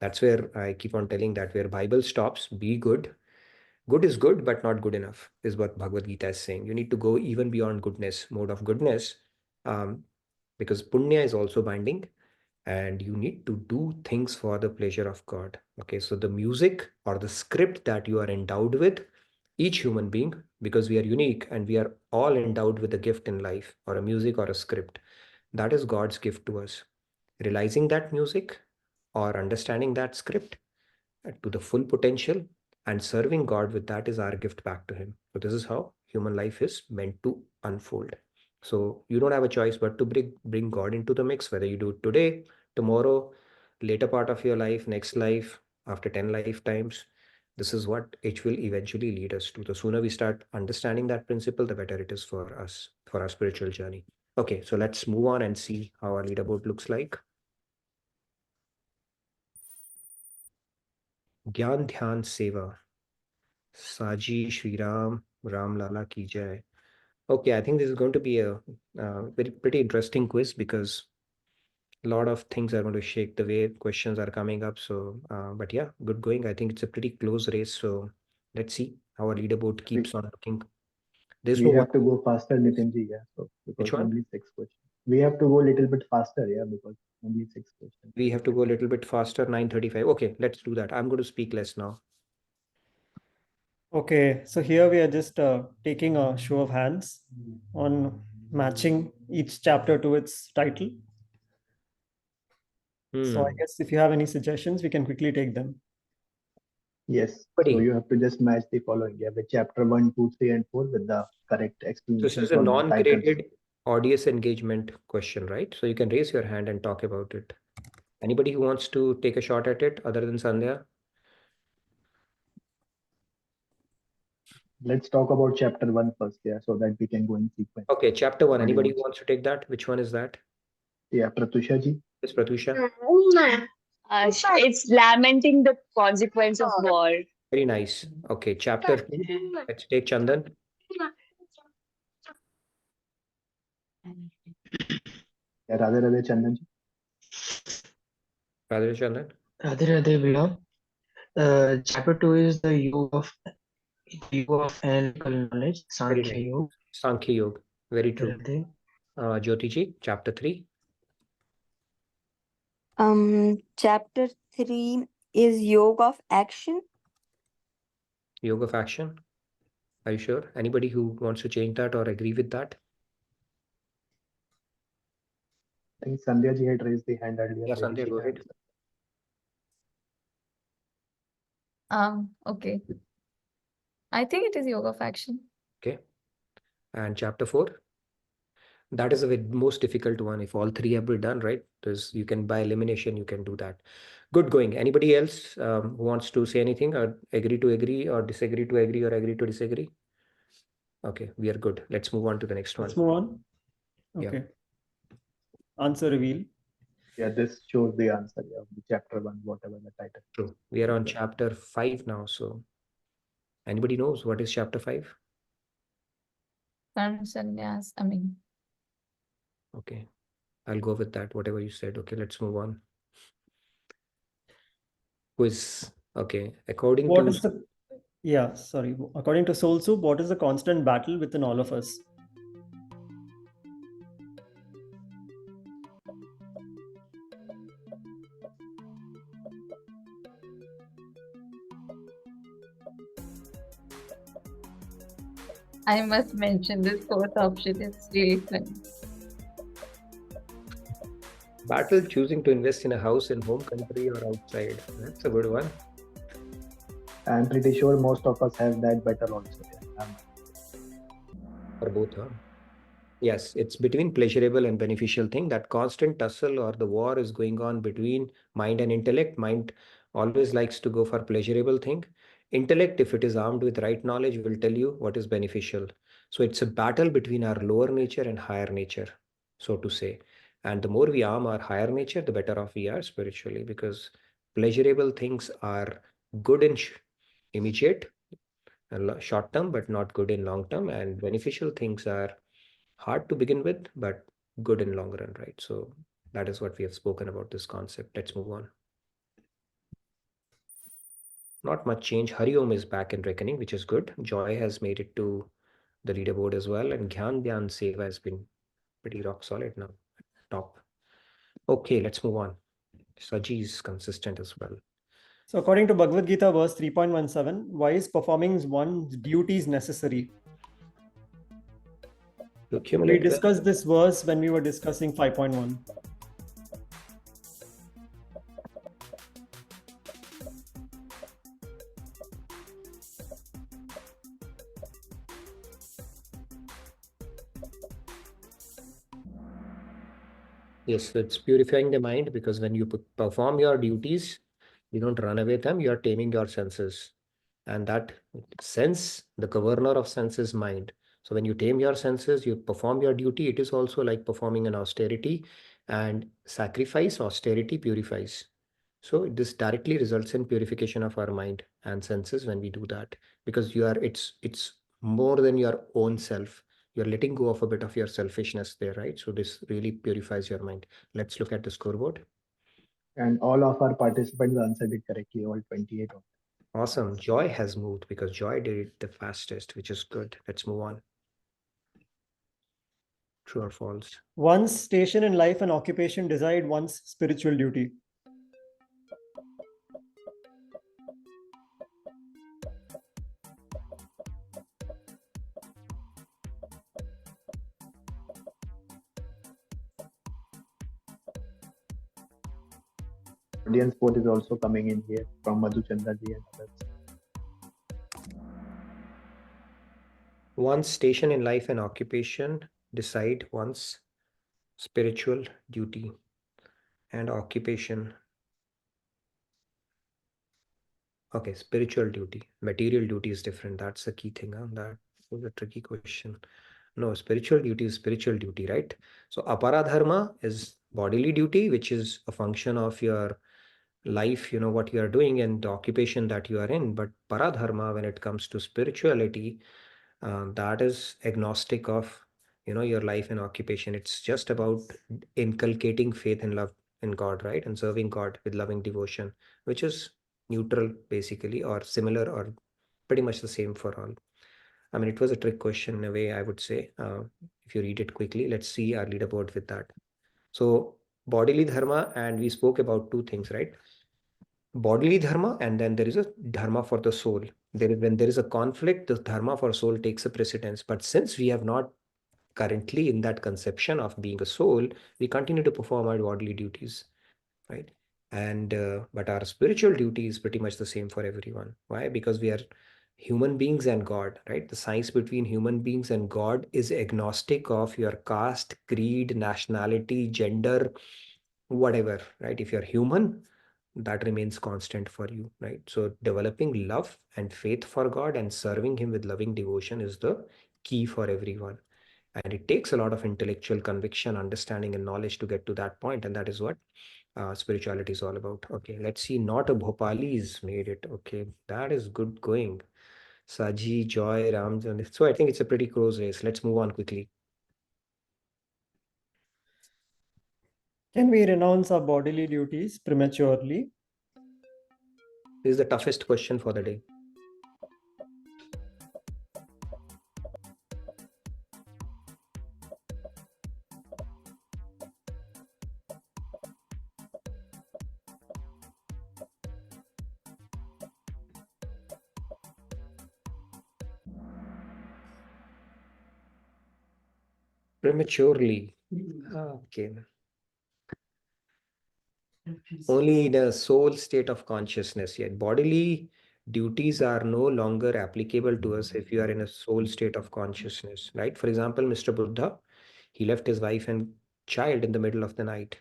That's where I keep on telling that where Bible stops, be good. Good is good, but not good enough, is what Bhagavad Gita is saying. You need to go even beyond goodness, mode of goodness, because punya is also binding, and you need to do things for the pleasure of God. Okay, so the music or the script that you are endowed with, each human being, because we are unique and we are all endowed with a gift in life, or a music or a script, that is God's gift to us. Realizing that music or understanding that script to the full potential and serving God with that is our gift back to Him. So this is how human life is meant to unfold. So you don't have a choice but to bring God into the mix, whether you do it today, tomorrow, later part of your life, next life, after 10 lifetimes. This is what it will eventually lead us to. The sooner we start understanding that principle, the better it is for us, for our spiritual journey. Okay, so let's move on and see how our leaderboard looks like. Gyan Dhyan Seva. Saji Shri Ram Lala Ki Jai. Okay, I think this is going to be a pretty interesting quiz, because a lot of things are going to shake the way questions are coming up. So, but yeah, good going. I think it's a pretty close race. So let's see how our leaderboard keeps on looking. There's We no one. have to go faster, Nitinji. Yeah, so Which because one? only 6 questions. We have to go a little bit faster, yeah, because only 6 questions. We have to go a little bit faster. 9:35. Okay, let's do that. I'm going to speak less now. Okay, so here we are just taking a show of hands on matching each chapter to its title. So I guess if you have any suggestions, we can quickly take them. Yes. Buddy. So you have to just match the following. Yeah, with chapter 1, 2, 3, and 4 with the correct So explanation this is a from the titles. non-graded audience engagement question, right? So you can raise your hand and talk about it. Anybody who wants to take a shot at it other than Sandhya? Let's talk about chapter 1 first, yeah, so that we can go in sequence. Okay, chapter 1. Anybody who wants? wants to take that? Which one is that? Yeah, Pratusha ji. Yes, Pratusha. It's lamenting the consequence of war. Very nice. Okay, chapter 2. Let's take Chandan. Yeah, Radhe Chandan ji. Radhe Chandan. Radhe Bhaiya. Chapter 2 is the yoga of analytical knowledge, Very Sankhya nice. Yoga. Sankhya Yoga. Very true. Radhe. Jyotiji, chapter 3. Chapter 3 is yoga of action. Yoga of action. Are you sure? Anybody who wants to change that or agree with that? I think Sandhya ji had raised the hand earlier. Yeah, Maybe Sandhya, she go can ahead. answer. Okay. I think it is yoga of action. Okay. And chapter 4. That is the most difficult one. If all three have been done, right? Because you can, by elimination, you can do that. Good going. Anybody else who wants to say anything or agree to agree or disagree to agree or agree to disagree? Okay, we are good. Let's move on to the next one. Let's move on. Yeah. Okay. Answer reveal. Yeah, this shows the answer of the chapter 1, whatever the title. True. We are on Yeah. chapter 5 now. So anybody knows what is chapter 5? Karma sannyas. I mean, Okay. I'll go with that, whatever you said. Okay, let's move on. Quiz. Okay. According What to is the, yeah, sorry. According to Soul Soup, what is the constant battle within all of us? I must mention this fourth option is really funny. battle choosing to invest in a house in home country or outside. That's a good one. I'm pretty sure most of us have that battle also. Yeah. Or both, huh? Yes, it's between pleasurable and beneficial thing. That constant tussle or the war is going on between mind and intellect. Mind always likes to go for pleasurable thing. Intellect, if it is armed with right knowledge, will tell you what is beneficial. So it's a battle between our lower nature and higher nature, so to say. And the more we arm our higher nature, the better off we are spiritually, because pleasurable things are good in immediate, short term, but not good in long term. And beneficial things are hard to begin with, but good in long run, right? So that is what we have spoken about this concept. Let's move on. Not much change. Hari Om is back in reckoning, which is good. Joy has made it to the leaderboard as well, and Gyan Dhyan Seva has been pretty rock solid now, top. Okay, let's move on. Saji is consistent as well. So according to Bhagavad Gita verse 3.17, why is performing one's duties necessary? To We accumulate wealth. discussed this verse when we were discussing 5.1. Yes, so it's purifying the mind, because when you perform your duties, you don't run away them, you are taming your senses. And that sense, the governor of senses, mind. So when you tame your senses, you perform your duty. It is also like performing an austerity, and sacrifice, austerity purifies. So this directly results in purification of our mind and senses when we do that, because it's more than your own self. You're letting go of a bit of your selfishness there, right? So this really purifies your mind. Let's look at the scoreboard. And all of our participants answered it correctly, all 28 of them. Awesome. Joy has moved because Joy did it the fastest, which is good. Let's move on. True or false? One's station in life and occupation decide one's spiritual duty. Audience poll is also coming in here from Madhuchandra ji and others. One's station in life and occupation decide one's spiritual duty and occupation. Okay, spiritual duty. Material duty is different. That's the key thing. That was a tricky question. No, spiritual duty is spiritual duty, right? So aparadharma is bodily duty, which is a function of your life, what you are doing and the occupation that you are in. But paradharma, when it comes to spirituality, that is agnostic of your life and occupation. It's just about inculcating faith and love in God, right? And serving God with loving devotion, which is neutral basically, or similar, or pretty much the same for all. I mean, it was a trick question in a way, I would say. If you read it quickly, let's see our leaderboard with that. So bodily dharma, and we spoke about two things, right? Bodily dharma, and then there is a dharma for the soul. When there is a conflict, the dharma for soul takes a precedence. But since we have not currently in that conception of being a soul, we continue to perform our bodily duties, right? And but our spiritual duty is pretty much the same for everyone. Why? Because we are human beings and God, right? The science between human beings and God is agnostic of your caste, creed, nationality, gender, whatever, right? If you're human, that remains constant for you, right? So developing love and faith for God and serving Him with loving devotion is the key for everyone. And it takes a lot of intellectual conviction, understanding, and knowledge to get to that point. And that is what spirituality is all about. Okay, let's see. Not a Bhopali's made it. Okay, that is good going. Saji, Joy, Ramjan. So I think it's a pretty close race. Let's move on quickly. Can we renounce our bodily duties prematurely? This is the toughest question for the day. Prematurely. Okay. Only in a soul state of consciousness, yet bodily duties are no longer applicable to us if you are in a soul state of consciousness, right? For example, Mr. Buddha, he left his wife and child in the middle of the night.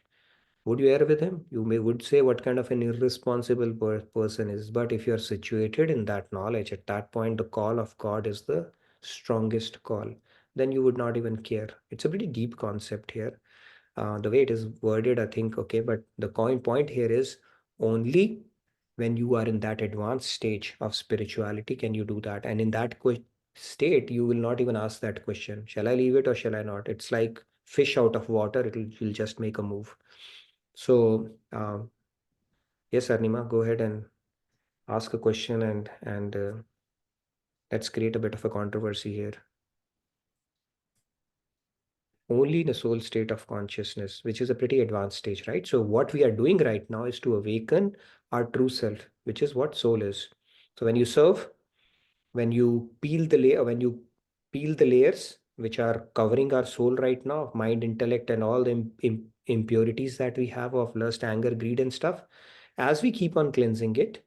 Would you err with him? You would say what kind of an irresponsible person is. But if you are situated in that knowledge, at that point, the call of God is the strongest call. Then you would not even care. It's a pretty deep concept here. The way it is worded, I think, okay, but the point here is only when you are in that advanced stage of spirituality can you do that. And in that state, you will not even ask that question. Shall I leave it or shall I not? It's like fish out of water. You'll just make a move. So, yes, Arnima, go ahead and ask a question and let's create a bit of a controversy here. Only in a soul state of consciousness, which is a pretty advanced stage, right? So what we are doing right now is to awaken our true self, which is what soul is. So when you serve, when you peel the layers which are covering our soul right now, of mind, intellect, and all the impurities that we have of lust, anger, greed, and stuff, as we keep on cleansing it,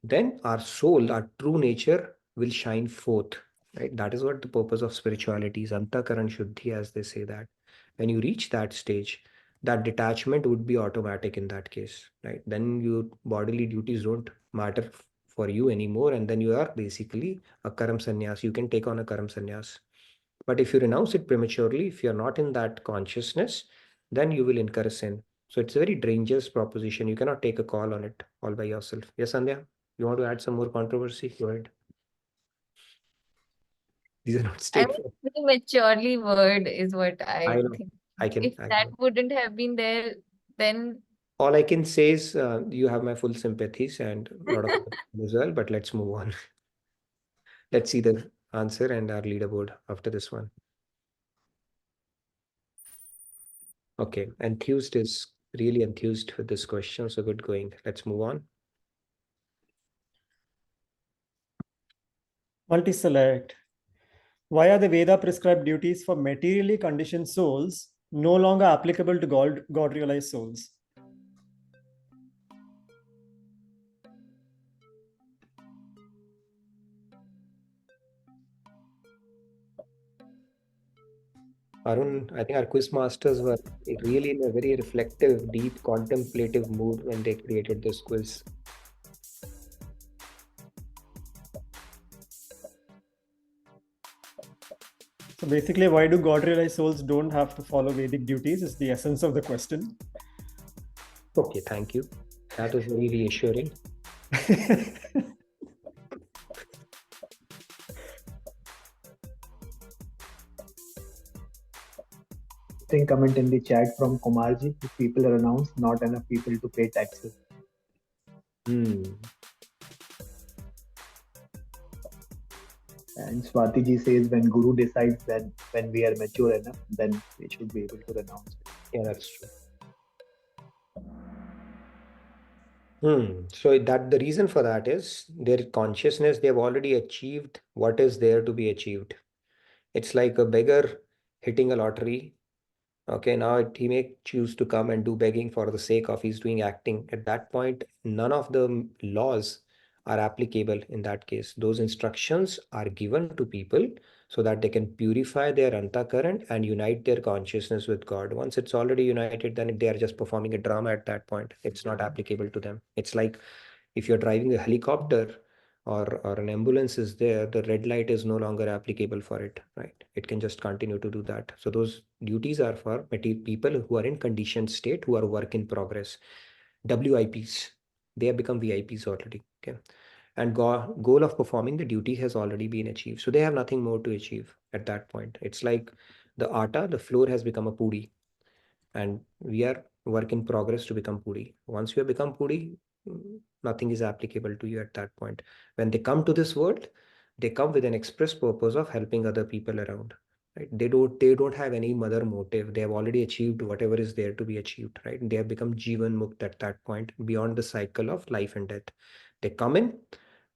then our soul, our true nature will shine forth, right? That is what the purpose of spirituality is, antakaran shuddhi, as they say that. When you reach that stage, that detachment would be automatic in that case, right? Then your bodily duties don't matter for you anymore, and then you are basically a karam sannyas. You can take on a karam sannyas. But if you renounce it prematurely, if you're not in that consciousness, then you will incur sin. So it's a very dangerous proposition. You cannot take a call on it all by yourself. Yes, Sandhya? You want to add some more controversy? Go ahead. These are not I straightforward. mean, prematurely word is what I I know. think. I If can. that wouldn't have been there, then All I can say is you have my full sympathies and a lot of as well. But let's move on. Let's see the answer and our leaderboard after this one. Okay, enthused is really enthused with this question. So good going. Let's move on. Multi-select. Why are the Veda prescribed duties for materially conditioned souls no longer applicable to God realized souls? Arun, I think our quiz masters were really in a very reflective, deep, contemplative mood when they created this quiz. So basically, why do God realized souls don't have to follow Vedic duties is the essence of the question. Okay, thank you. That was very reassuring. Comment in the chat from Kumarji. If people are announced, not enough people to pay taxes. And Swati ji says when Guru decides when we are mature enough, then we should be able to renounce it. Yeah, that's true. So that the reason for that is their consciousness, they've already achieved what is there to be achieved. It's like a beggar hitting a lottery. Okay, now he may choose to come and do begging for the sake of he's doing acting. At that point, none of the laws are applicable in that case. Those instructions are given to people so that they can purify their antakaran and unite their consciousness with God. Once it's already united, then they are just performing a drama at that point. It's not applicable to them. It's like if you're driving a helicopter or an ambulance is there, the red light is no longer applicable for it, right? It can just continue to do that. So those duties are for people who are in conditioned state, who are work in progress. WIPs, they have become VIPs already, okay? And goal of performing the duty has already been achieved. So they have nothing more to achieve at that point. It's like the floor has become a puri, and we are work in progress to become puri. Once you have become puri, nothing is applicable to you at that point. When they come to this world, they come with an express purpose of helping other people around, right? They don't have any mother motive. They have already achieved whatever is there to be achieved, right? They have become Jivan Mukt at that point, beyond the cycle of life and death. They come in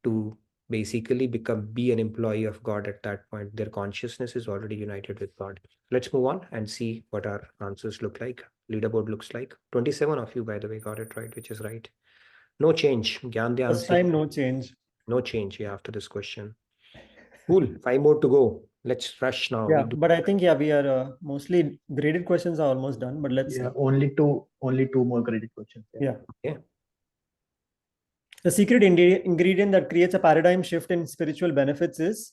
to basically be an employee of God at that point. Their consciousness is already united with God. Let's move on and see what our answers look like. Leaderboard looks like 27 of you, by the way, got it right, which is right. No change. Gyan Dhyan First Singh. time, no change. No change, yeah, after this question. Cool. 5 more to go. Let's rush now. Yeah, but I think, yeah, we are mostly graded questions are almost done, but let's see. Yeah, only two more graded questions. Yeah. Yeah. The secret ingredient that creates a paradigm shift in spiritual benefits is,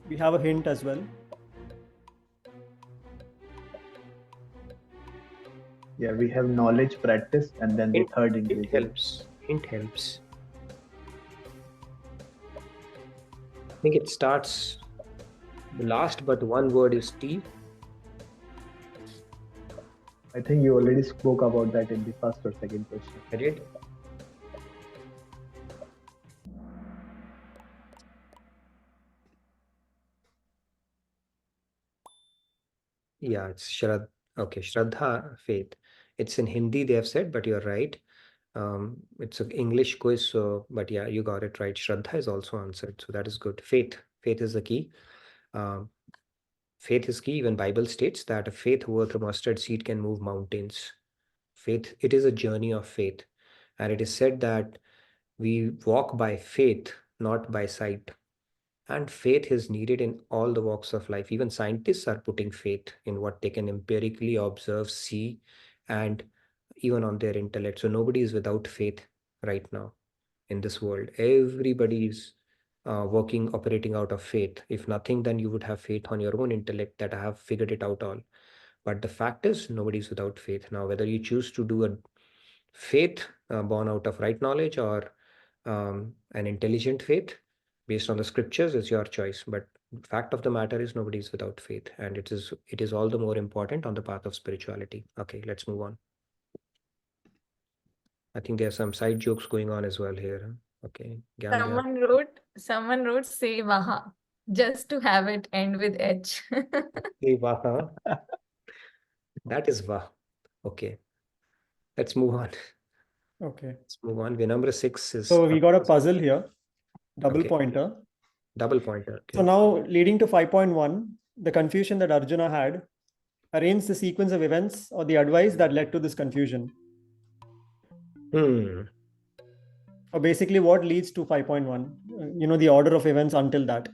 we have a hint as well. Yeah, we have knowledge, practice, and then the third Hint ingredient. helps. Hint helps. I think it starts, the last but one word is T. I think you already spoke about that in the first or second question. I did. Yeah, it's Shraddha. Okay, Shraddha, faith. It's in Hindi, they have said, but you're right. It's an English quiz, so but yeah, you got it right. Shraddha is also answered, so that is good. Faith is the key. Faith is key. Even Bible states that a faith worth a mustard seed can move mountains. Faith, it is a journey of faith, and it is said that we walk by faith, not by sight. And faith is needed in all the walks of life. Even scientists are putting faith in what they can empirically observe, see, and even on their intellect. So nobody is without faith right now in this world. Everybody is operating out of faith. If nothing, then you would have faith on your own intellect that I have figured it out all. But the fact is, nobody's without faith. Now, whether you choose to do a faith born out of right knowledge or an intelligent faith based on the scriptures is your choice. But fact of the matter is nobody's without faith, and it is all the more important on the path of spirituality. Okay, let's move on. I think there are some side jokes going on as well here. Okay. Someone wrote say Vaha just to have it end with H. Hey, Vaha. That is Vah. Okay. Let's move on. Okay. Let's move on. Number 6 is. So we got a puzzle here, double Okay. pointer. Double pointer. Okay. So now leading to 5.1, the confusion that Arjuna had, arrange the sequence of events or the advice that led to this confusion. Or basically what leads to 5.1, the order of events until that.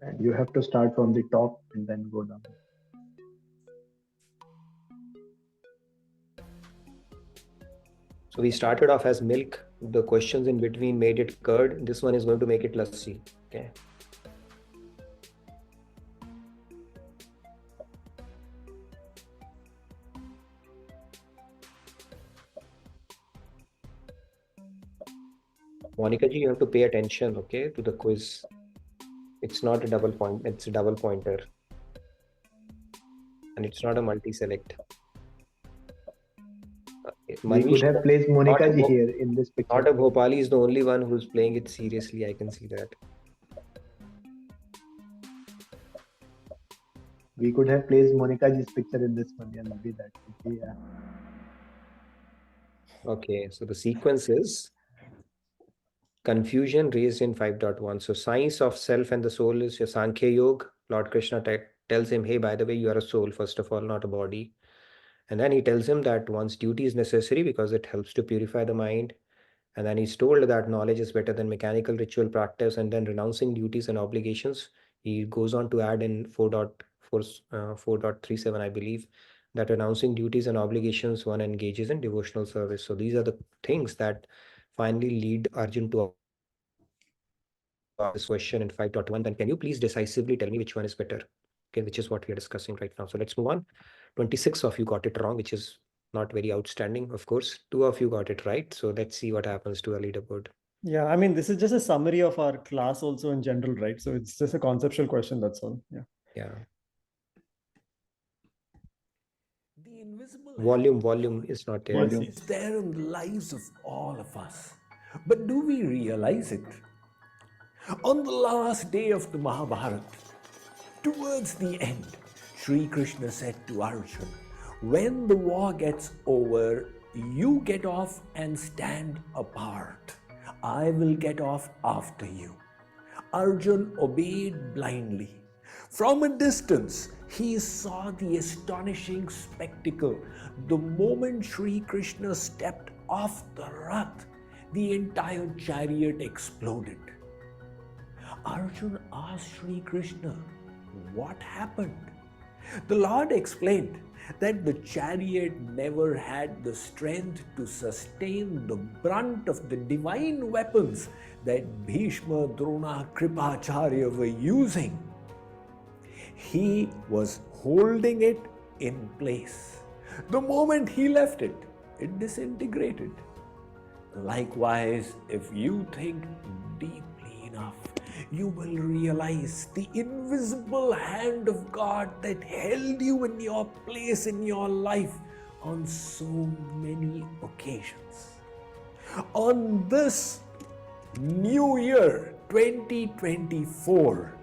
And you have to start from the top and then go down. So we started off as milk. The questions in between made it curd. This one is going to make it lassi. Okay. Monica ji, you have to pay attention, okay, to the quiz. It's not a double point, it's a double pointer. And it's not a multi-select. Okay. We Manish, could have placed Monica ji Bho- here in this picture. not a Bhopali is the only one who's playing it seriously. I can see that. We could have placed Monica ji's picture in this one. Yeah, maybe that would be. Yeah. Okay, so the sequence is confusion raised in 5.1. So science of self and the soul is your Sankhya Yoga. Lord Krishna tells him, hey, by the way, you are a soul, first of all, not a body. And then he tells him that one's duty is necessary because it helps to purify the mind. And then he's told that knowledge is better than mechanical ritual practice. And then renouncing duties and obligations, he goes on to add in 4.37, I believe, that renouncing duties and obligations, one engages in devotional service. So these are the things that finally lead Arjun to this question in 5.1. Then can you please decisively tell me which one is better? Okay, which is what we are discussing right now. So let's move on. 26 of you got it wrong, which is not very outstanding, of course. 2 of you got it right. So let's see what happens to a leaderboard. Yeah, I mean, this is just a summary of our class also in general, right? So it's just a conceptual question, that's all. Yeah. Yeah. The invisible Volume is not there. Volume. is there in the lives of all of us. But do we realize it? On the last day of the Mahabharata, towards the end, Sri Krishna said to Arjun, when the war gets over, you get off and stand apart. I will get off after you. Arjun obeyed blindly. From a distance, he saw the astonishing spectacle. The moment Sri Krishna stepped off the Rath, the entire chariot exploded. Arjun asked Sri Krishna, what happened? The Lord explained that the chariot never had the strength to sustain the brunt of the divine weapons that Bhishma, Drona, Kripacharya were using. He was holding it in place. The moment he left it, it disintegrated. Likewise, if you think deeply enough, you will realize the invisible hand of God that held you in your place in your life on so many occasions. On this New Year 2024,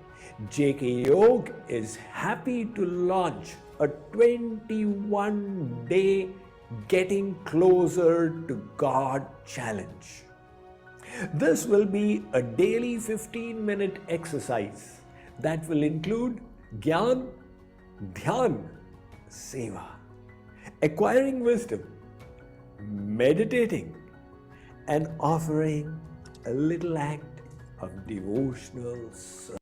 JK Yog is happy to launch a 21-day Getting Closer to God challenge. This will be a daily 15-minute exercise that will include Gyan, Dhyan, Seva, acquiring wisdom, meditating, and offering a little act of devotional service.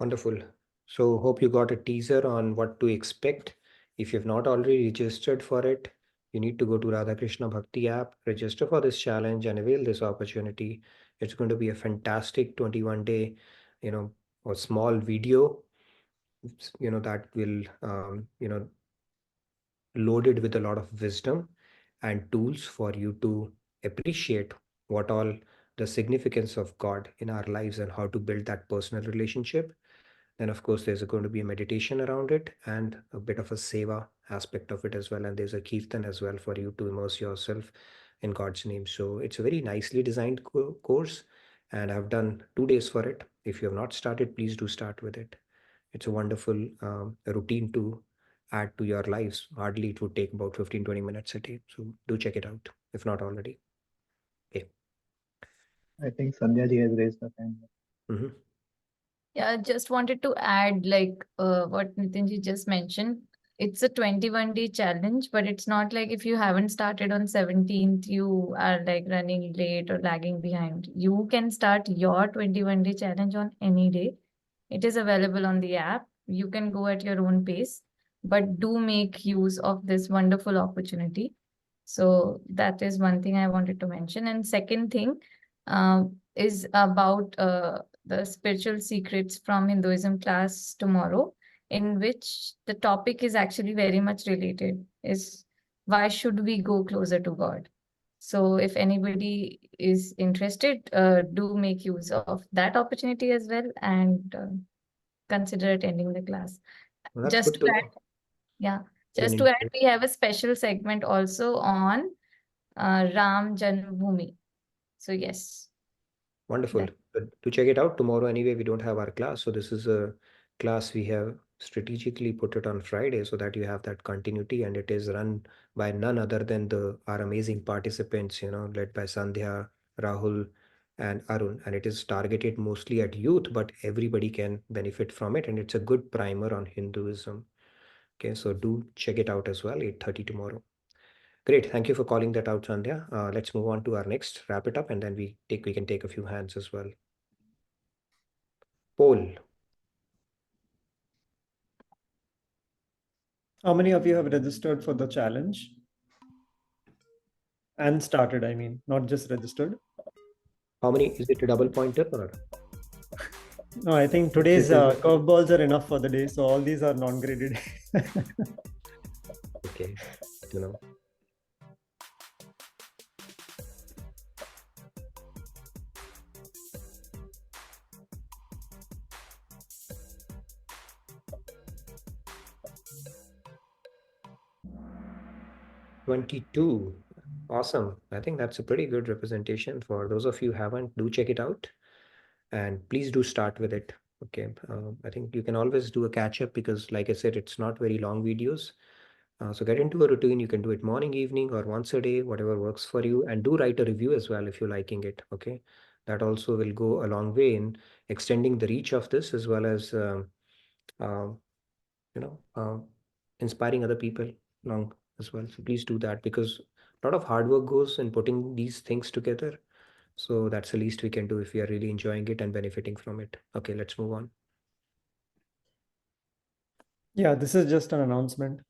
Wonderful. So hope you got a teaser on what to expect. If you've not already registered for it, you need to go to Radha Krishna Bhakti app, register for this challenge and avail this opportunity. It's going to be a fantastic 21-day, a small video, that will, loaded with a lot of wisdom and tools for you to appreciate what all the significance of God in our lives and how to build that personal relationship. Then, of course, there's going to be a meditation around it and a bit of a seva aspect of it as well. And there's a kirtan as well for you to immerse yourself in God's name. So it's a very nicely designed course. And I've done 2 days for it. If you have not started, please do start with it. It's a wonderful routine to add to your lives. Hardly it would take about 15-20 minutes a day. So do check it out if not already. Okay. I think Sandhya ji has raised her hand. Mm-hmm. Yeah, just wanted to add what Nitinji just mentioned. It's a 21-day challenge, but it's not like if you haven't started on 17th, you are like running late or lagging behind. You can start your 21-day challenge on any day. It is available on the app. You can go at your own pace, but do make use of this wonderful opportunity. So that is one thing I wanted to mention. And second thing is about the spiritual secrets from Hinduism class tomorrow, in which the topic is actually very much related, is why should we go closer to God? So if anybody is interested, do make use of that opportunity as well and consider attending the class. Well, that's Just good to to know. add, yeah, Just to add, we have a special segment also on Ram Janmabhoomi. So yes. Wonderful. But to check it out tomorrow anyway, we don't have our class. So this is a class we have strategically put it on Friday so that you have that continuity, and it is run by none other than our amazing participants, led by Sandhya, Rahul, and Arun. And it is targeted mostly at youth, but everybody can benefit from it. And it's a good primer on Hinduism. Okay, so do check it out as well, 8:30 tomorrow. Great. Thank you for calling that out, Sandhya. Let's move on to our next, wrap it up, and then we can take a few hands as well. Poll. How many of you have registered for the challenge? And started, I mean, not just registered. How many? Is it a double pointer or? No, I think today's curveballs are enough for the day. So all these are non-graded. Okay. 22. Awesome. I think that's a pretty good representation. For those of you who haven't, do check it out. And please do start with it. Okay. I think you can always do a catch up because, like I said, it's not very long videos. So get into a routine. You can do it morning, evening, or once a day, whatever works for you. And do write a review as well if you're liking it. Okay. That also will go a long way in extending the reach of this, as well as, inspiring other people along as well. So please do that, because a lot of hard work goes in putting these things together. So that's the least we can do if we are really enjoying it and benefiting from it. Okay, let's move on. Yeah, this is just an announcement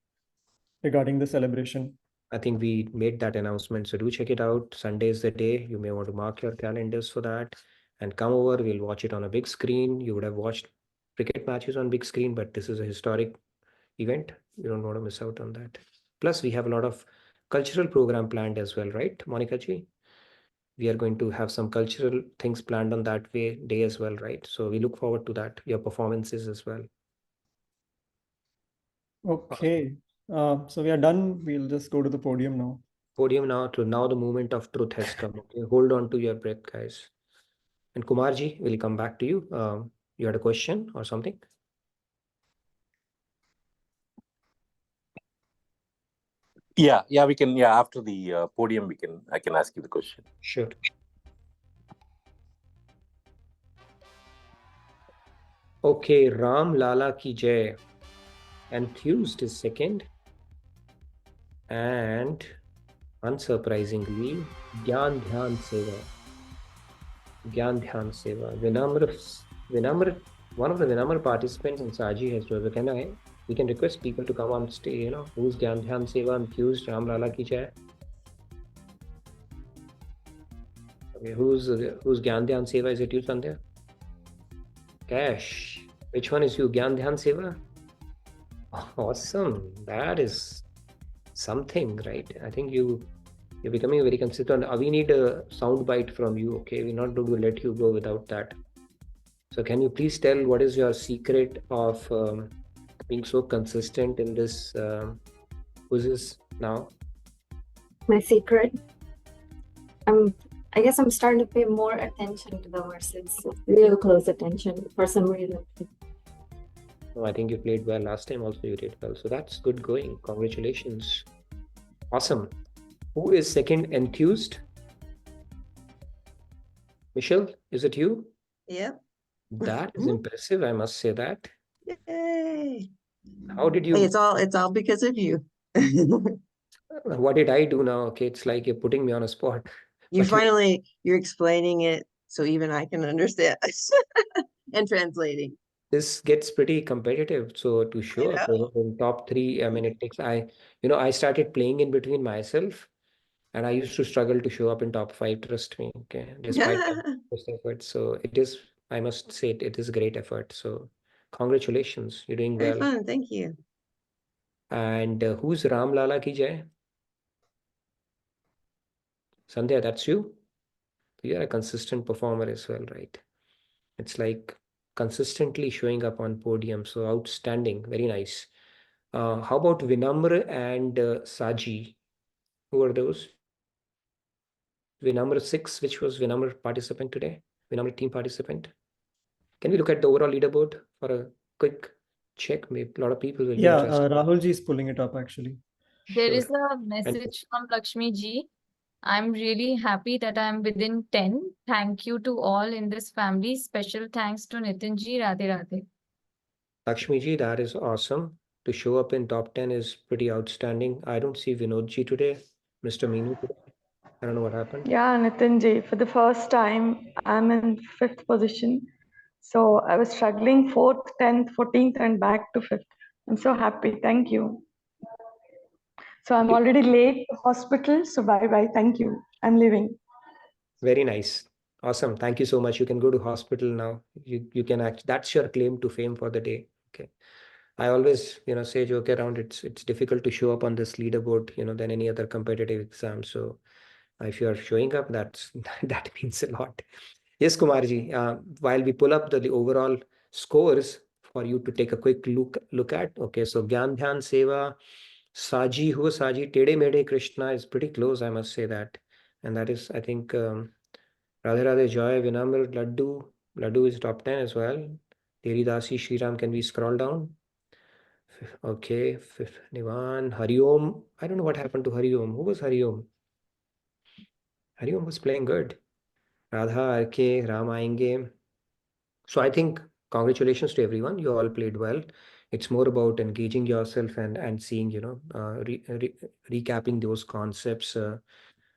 regarding the celebration. I think we made that announcement, so do check it out. Sunday is the day. You may want to mark your calendars for that and come over. We'll watch it on a big screen. You would have watched cricket matches on big screen, but this is a historic event. You don't want to miss out on that. Plus, we have a lot of cultural program planned as well, right, Monica ji? We are going to have some cultural things planned on that day as well, right? So we look forward to that, your performances as well. Okay. So we are done. We'll just go to the podium now. Podium now. Now the moment of truth has come. Okay, hold on to your breath, guys. And Kumarji, will come back to you. You had a question or something? Yeah, we can. Yeah, after the podium, I can ask you the question. Sure. Okay, Ram Lala ki jai. Enthused is second. And unsurprisingly, Gyan Dhyan Seva. Gyan Dhyan Seva. Vinamr, one of the Vinamr participants in Saji has told, we can request people to come on stage, who's Gyan Dhyan Seva, Enthused, Ram Lala ki jai. Okay, who's Gyan Dhyan Seva? Is it you, Sandhya? Cash. Which one is you? Gyan Dhyan Seva? Awesome. That is something, right? I think you're becoming very consistent. We need a sound bite from you. Okay, we're not going to let you go without that. So can you please tell what is your secret of being so consistent in this quizzes now? My secret? I guess I'm starting to pay more attention to the verses. Real close attention for some reason. Oh, I think you played well last time also. You did well. So that's good going. Congratulations. Awesome. Who is second? Enthused? Michelle, is it you? Yep. That is impressive. I must say that. Yay. How did you? Hey, it's all because of you. What did I do now? Okay, it's like you're putting me on a spot. You're explaining it so even I can understand and translating. This gets pretty competitive. So to show up in top 3, I mean, it takes, I started playing in between myself, and I used to struggle to show up in top 5, trust me. Okay, despite most effort. So it is, I must say, it is a great effort. So congratulations, you're doing Very well. fun, thank you. And who's Ram Lala ki jai? Sandhya, that's you? You're a consistent performer as well, right? It's like consistently showing up on podium. So outstanding, very nice. How about Vinamra and Saji? Who are those? Vinamra 6, which was Vinamra participant today? Vinamra team participant. Can we look at the overall leaderboard for a quick check? Maybe a lot of people will be Yeah, interested. Rahulji is pulling it up actually. There is Sure. a message from Lakshmi ji. I'm really happy that I'm within 10. Thank you to all in this family. Special thanks to Nitin ji. Radhe Radhe. Lakshmi ji, that is awesome. To show up in top 10 is pretty outstanding. I don't see Vinod ji today, Mr. Meenu today. I don't know what happened. Yeah, Nitin ji, for the first time, I'm in 5th position. So I was struggling 4th, 10th, 14th, and back to 5th. I'm so happy. Thank you. So I'm already late to hospital. So bye-bye. Thank you. I'm leaving. Very nice. Awesome. Thank you so much. You can go to hospital now. You can act. That's your claim to fame for the day. Okay. I always, say joke around. It's difficult to show up on this leaderboard, than any other competitive exam. So if you are showing up, that means a lot. Yes, Kumarji. While we pull up the overall scores for you to take a quick look at. Okay, so Gyan Dhyan Seva, Saji, who was Saji? Tede Mede Krishna is pretty close, I must say that. And that is, I think, Radhe Radhe Joy, Vinamr, Laddu. Laddu is top 10 as well. Teri Dasi, Shriram, can we scroll down? Okay, Nivan, Hariom. I don't know what happened to Hariom. Who was Hariom? Hariom was playing good. Radha, RK, Ram Aenge. So I think congratulations to everyone. You all played well. It's more about engaging yourself and seeing, recapping those concepts.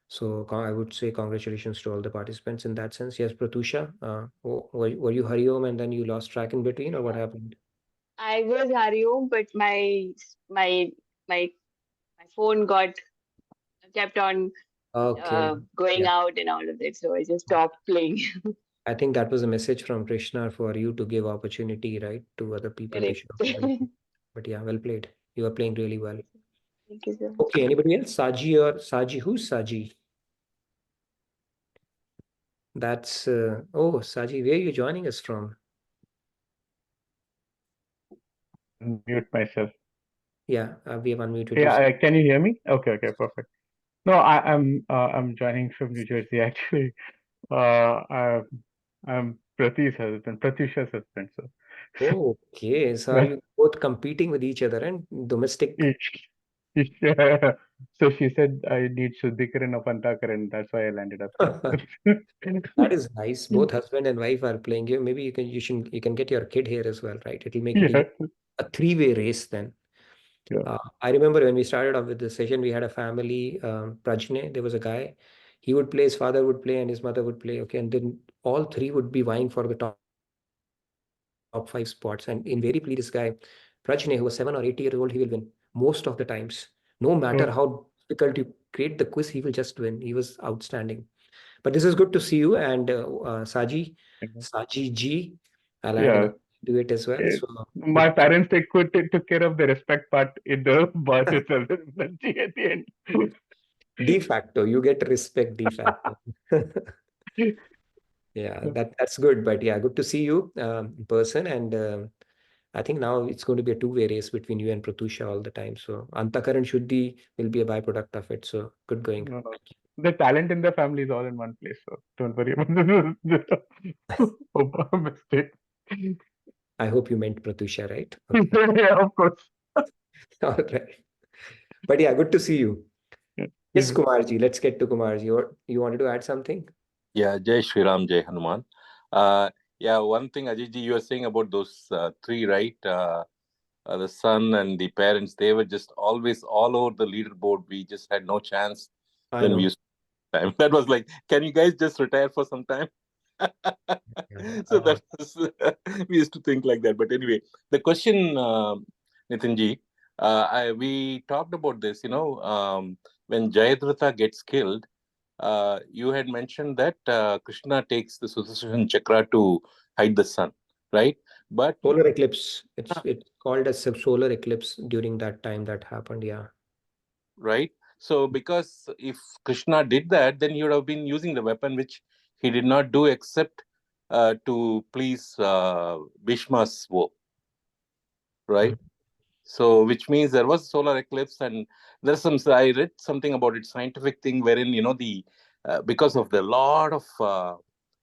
So I would say congratulations to all the participants in that sense. Yes, Pratusha, were you Hariom and then you lost track in between, or what happened? I was Hariom, but my phone kept on Okay. going Yeah. out and all of that, so I just stopped playing. I think that was a message from Krishna for you to give opportunity, right, to other people to show up. Correct. But yeah, well played. You are playing really well. Thank you, sir. Okay, anybody else? Saji? Who's Saji? That's Saji, where are you joining us from? Mute myself. Yeah, we have unmuted you. Yeah, can you hear me? Okay, perfect. No, I'm joining from New Jersey actually. I'm Pratyusha's husband. So Okay, so are you both competing with each other and domestic? yeah. So she said I need Shuddhikaran of Antakaran. That's why I landed up here. That is nice. Both husband and wife are playing here. Maybe you can get your kid here as well, right? It'll make it a three-way race then. Yeah. I remember when we started off with the session, we had a family, Prajne, there was a guy, he would play, his father would play, and his mother would play. Okay, and then all three would be vying for the top 5 spots. And invariably, this guy, Prajne, who was 7 or 8 years old, he will win most of the times. No matter how difficult you create the quiz, he will just win. He was outstanding. But this is good to see you, and Saji G. I'll add do it as well. So my parents took care of the respect part in the birth itself at the end. De facto, you get respect de facto. Yeah, that's good. But yeah, good to see you in person. And I think now it's going to be a two-way race between you and Pratusha all the time. So Antakaran Shuddhi will be a byproduct of it. So good going. No. The talent in the family is all in one place. So don't worry about the mistake. I hope you meant Pratusha, right? Okay. Yeah, of course. All right. But yeah, good to see you. Yes, Kumarji. Let's get to Kumarji. You wanted to add something? Yeah, Jai Shri Ram, Jai Hanuman. Yeah, one thing, Ajay ji, you were saying about those three, right? The son and the parents, they were just always all over the leaderboard. We just had no chance when we used time. That was like, can you guys just retire for some time? So that was, we used to think like that. But anyway, the question, Nitinji, we talked about this, when Jayadratha gets killed, you had mentioned that Krishna takes the Sudarshan Chakra to hide the sun, right? But solar eclipse. It's called as solar eclipse during that time that happened. Yeah. Right. So because if Krishna did that, then he would have been using the weapon, which he did not do except to please Bhishma's woe. Right. So, which means there was solar eclipse, and there's some. I read something about it, scientific thing, wherein the because of the lot of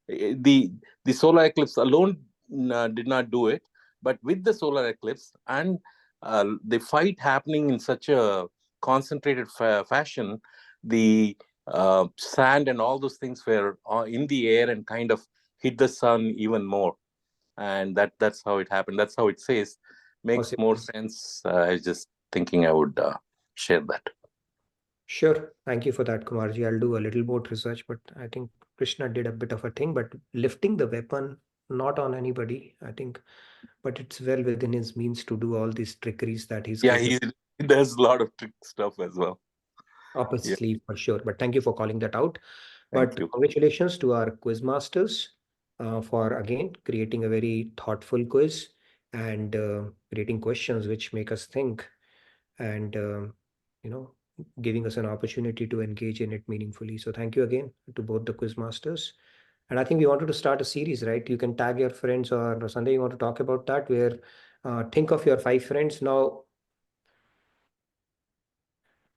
the solar eclipse alone did not do it, but with the solar eclipse and the fight happening in such a concentrated fashion, the sand and all those things were in the air and kind of hit the sun even more, and that's how it happened. That's how it says. Makes more sense. I was just thinking I would share that. Sure. Thank you for that, Kumarji. I'll do a little more research, but I think Krishna did a bit of a thing, but lifting the weapon, not on anybody, I think, but it's well within his means to do all these trickeries that he's He does a lot of trick stuff as well. Up his sleeve for sure. But thank you for calling that out. Thank But you. congratulations to our quiz masters for again creating a very thoughtful quiz and creating questions which make us think and giving us an opportunity to engage in it meaningfully. So thank you again to both the quiz masters. And I think we wanted to start a series, right? You can tag your friends, or Sunday you want to talk about that, where think of your 5 friends. Now,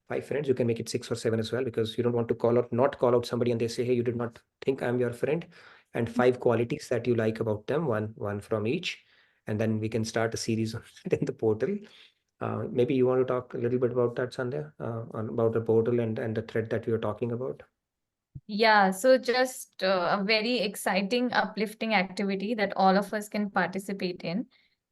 5 friends, you can make it 6 or 7 as well, because you don't want to not call out somebody and they say, hey, you did not think I'm your friend, and 5 qualities that you like about them, one from each. And then we can start a series on it in the portal. Maybe you want to talk a little bit about that, Sandhya, about the portal and the thread that we were talking about. Yeah, so just a very exciting, uplifting activity that all of us can participate in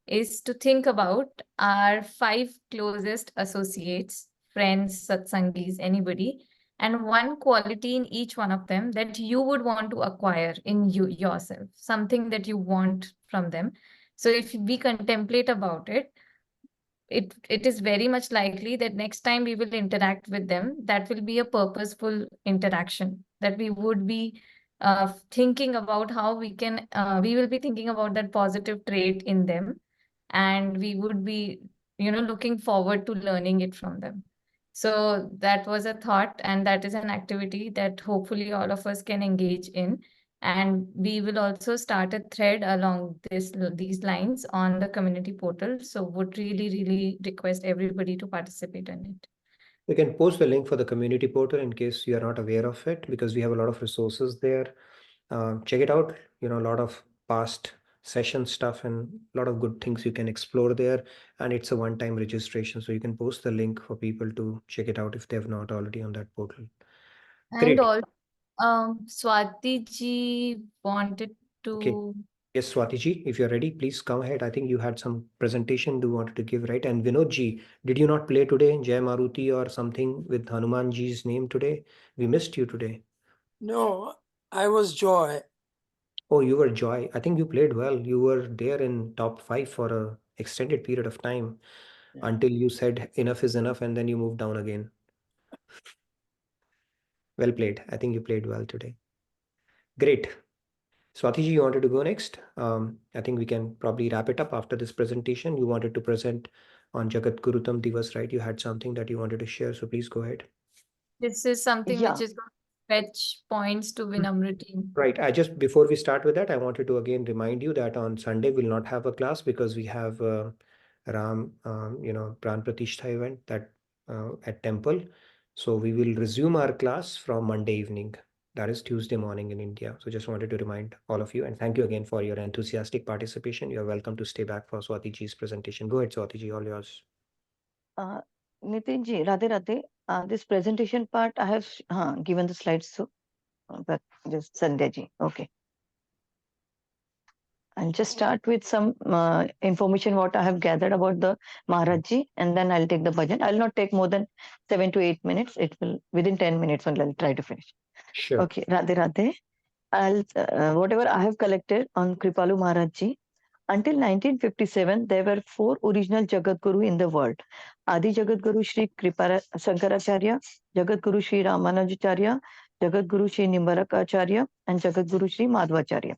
is to think about our 5 closest associates, friends, satsangis, anybody, and one quality in each one of them that you would want to acquire in yourself, something that you want from them. So if we contemplate about it, it is very much likely that next time we will interact with them, that will be a purposeful interaction, that we would be thinking about how we can, we will be thinking about that positive trait in them, and we would be, looking forward to learning it from them. So that was a thought, and that is an activity that hopefully all of us can engage in. And we will also start a thread along these lines on the community portal. So would really, really request everybody to participate in it. You can post the link for the community portal in case you are not aware of it, because we have a lot of resources there. Check it out. A lot of past session stuff and a lot of good things you can explore there. And it's a one-time registration. So you can post the link for people to check it out if they have not already on that portal. Great. And also, Swati ji wanted to... Okay. Yes, Swati ji, if you're ready, please come ahead. I think you had some presentation you wanted to give, right? And Vinod ji, did you not play today, Jai Maruti or something with Hanuman ji's name today? We missed you today. No, I was Joy. Oh, you were Joy. I think you played well. You were there in top 5 for a extended period of time until you said enough is enough, and then you moved down again. Well played. I think you played well today. Great. Swati ji, you wanted to go next. I think we can probably wrap it up after this presentation. You wanted to present on Jagat Gurutam Divas, right? You had something that you wanted to share, so please go ahead. This is something which is going to fetch points to Vinamra team. Right. Before we start with that, I wanted to again remind you that on Sunday we'll not have a class because we have Ram, Pran Pratishtha event that at temple. So we will resume our class from Monday evening. That is Tuesday morning in India. So just wanted to remind all of you, and thank you again for your enthusiastic participation. You're welcome to stay back for Swati ji's presentation. Go ahead, Swati ji, all yours. Nitin ji, Radhe Radhe. This presentation part I have given the slides, so but just Sandhya ji. Okay. I'll just start with some information what I have gathered about the Maharaj ji, and then I'll take the bhajan. I'll not take more than 7 to 8 minutes. It will within 10 minutes only I'll try to finish. Sure. Okay, Radhe Radhe. I'll whatever I have collected on Kripalu Maharaj ji. Until 1957, there were 4 original Jagat Guru in the world. Adi Jagat Guru Sri Shankaracharya, Jagat Guru Sri Ramanujacharya, Jagat Guru Sri Nimbarakacharya, and Jagat Guru Sri Madhvacharya.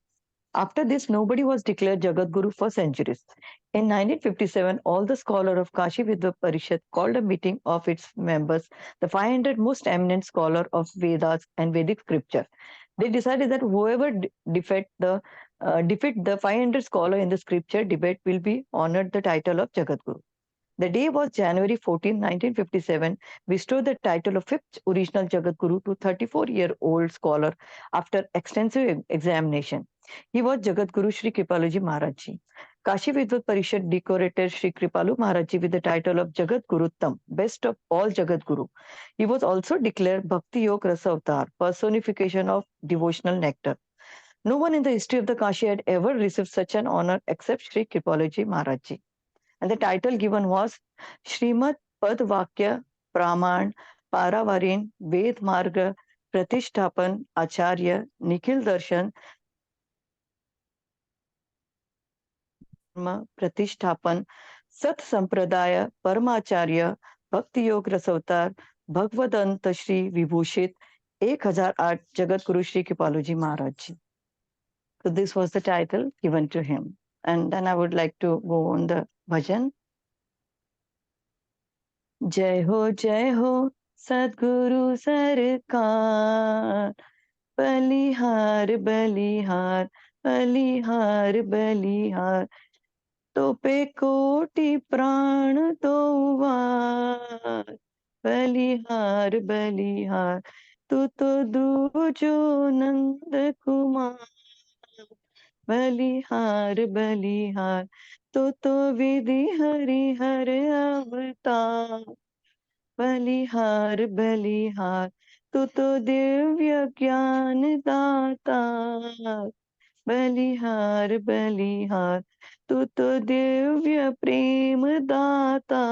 After this, nobody was declared Jagat Guru for centuries. In 1957, all the scholars of Kashi Vidya Parishad called a meeting of its members, the 500 most eminent scholars of Vedas and Vedic scripture. They decided that whoever defeat the 500 scholar in the scripture debate will be honored the title of Jagat Guru. The day was January 14, 1957, bestowed the title of fifth original Jagat Guru to 34-year-old scholar after extensive examination. He was Jagat Guru Sri Kripaluji Maharaj Ji. Kashi Vidvat Parishad decorated Sri Kripalu Maharaj Ji with the title of Jagat Guruttam, best of all Jagat Guru. He was also declared Bhakti Yoga Rasa Avatar, personification of devotional nectar. No one in the history of the Kashi had ever received such an honor except Sri Kripaluji Maharaj Ji. And the title given was Srimad Pad Vakya Praman Paravarin Ved Marga Pratishtapan Acharya Nikhil Darshan Pratishtapan Sat Sampradaya Paramacharya Bhakti Yoga Rasavatar Bhagavadanta Shri Vibhushit 1008 Jagat Guru Shri Kripaluji Maharaj Ji. So this was the title given to him. And then I would like to go on the bhajan. जय हो सद्गुरु सरकार बलिहार बलिहार बलिहार बलिहार तो पे कोटि प्राण तो वार बलिहार बलिहार तू तो दूजो नंद कुमार बलिहार बलिहार तो विधि हरि हर अवतार बलिहार बलिहार तू तो दिव्य ज्ञान दाता बलिहार बलिहार तू तो दिव्य प्रेम दाता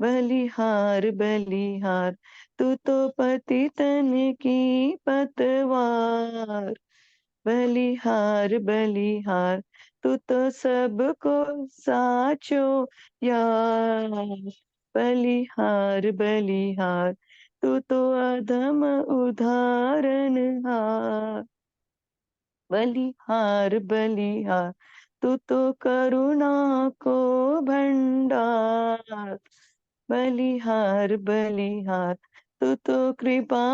बलिहार बलिहार तू तो पतितन की पतवार बलिहार बलिहार तू तो सबको साचो यार बलिहार बलिहार तू तो अधम उदाहरण हार बलिहार बलिहार तू तो करुणा को भंडार बलिहार बलिहार तू तो कृपा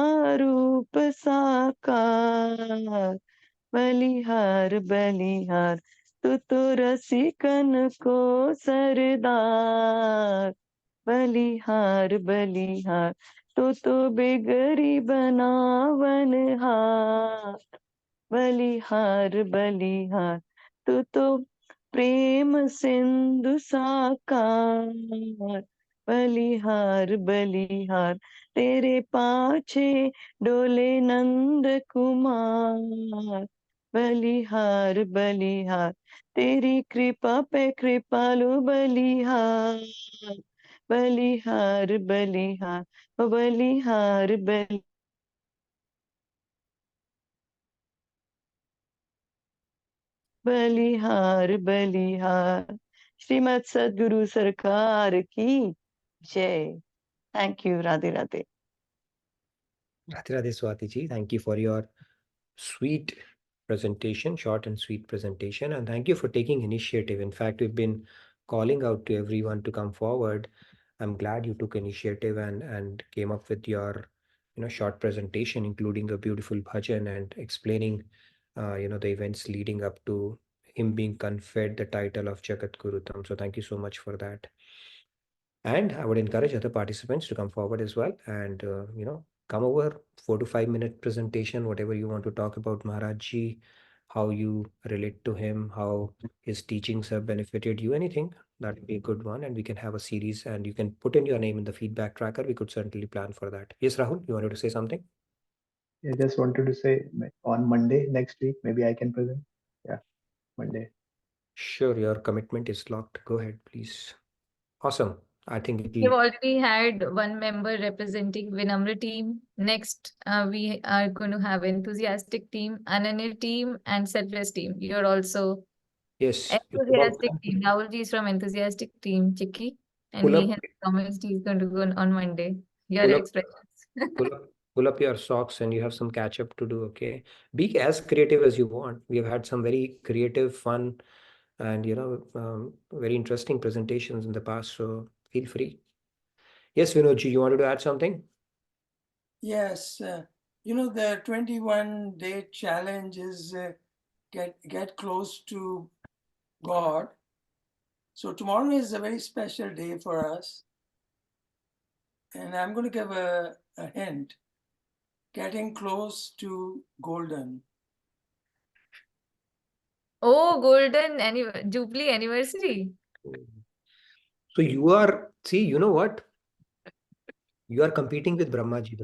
रूप साकार बलिहार बलिहार तू तो रसिकन को सरदार बलिहार बलिहार तू तो बेगरी बनावन हार बलिहार बलिहार तू तो प्रेम सिंधु साकार बलिहार बलिहार तेरे पाछे डोले नंद कुमार बलिहार बलिहार तेरी कृपा पे कृपालु बलिहार बलिहार बलिहार बलिहार बलि बलिहार बलिहार श्रीमद सद्गुरु सरकार की जय. Thank you, Radhe Radhe. Radhe Radhe Swati ji, thank you for your sweet presentation, short and sweet presentation, and thank you for taking initiative. In fact, we've been calling out to everyone to come forward. I'm glad you took initiative and came up with your short presentation, including a beautiful bhajan and explaining the events leading up to him being conferred the title of Jagat Gurutam. So thank you so much for that. And I would encourage other participants to come forward as well and come over 4 to 5 minute presentation, whatever you want to talk about Maharaj Ji, how you relate to him, how his teachings have benefited you, anything. That would be a good one, and we can have a series and you can put in your name in the feedback tracker. We could certainly plan for that. Yes, Rahul, you wanted to say something? I just wanted to say on Monday next week, maybe I can present. Yeah, Monday. Sure, your commitment is locked. Go ahead, please. Awesome. I think We've already had one member representing Vinamra team. Next, we are going to have enthusiastic team, Ananya team, and selfless team. You're also yes enthusiastic team. Rahulji is from enthusiastic team, Chikki, and Pull up- he has promised he's going to go on Monday. Your Pull up- expressions. pull up your socks and you have some catch up to do. Okay, be as creative as you want. We have had some very creative, fun, and very interesting presentations in the past. So feel free. Yes, Vinodji, you wanted to add something? Yes, the 21-day challenge is get close to God. So tomorrow is a very special day for us. And I'm going to give a hint. Getting close to golden. Oh, golden Jubilee anniversary. So you are, see, you know what? You are competing with Brahmaji.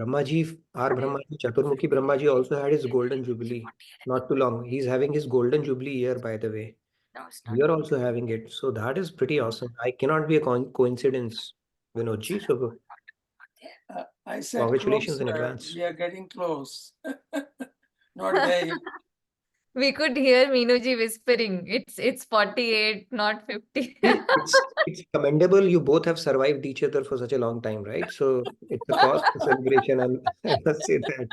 Our Brahmaji, Chaturmukhi Brahmaji also had his golden jubilee not too long. He's having his golden jubilee year, by the way. You are also having it. So that is pretty awesome. I cannot be a coincidence, Vinodji. So I said congratulations in closer. advance. We are getting close. Not there yet. We could hear Meenuji whispering. It's 48, not 50. It's commendable. You both have survived each other for such a long time, right? So it's a cause for celebration, and I must say that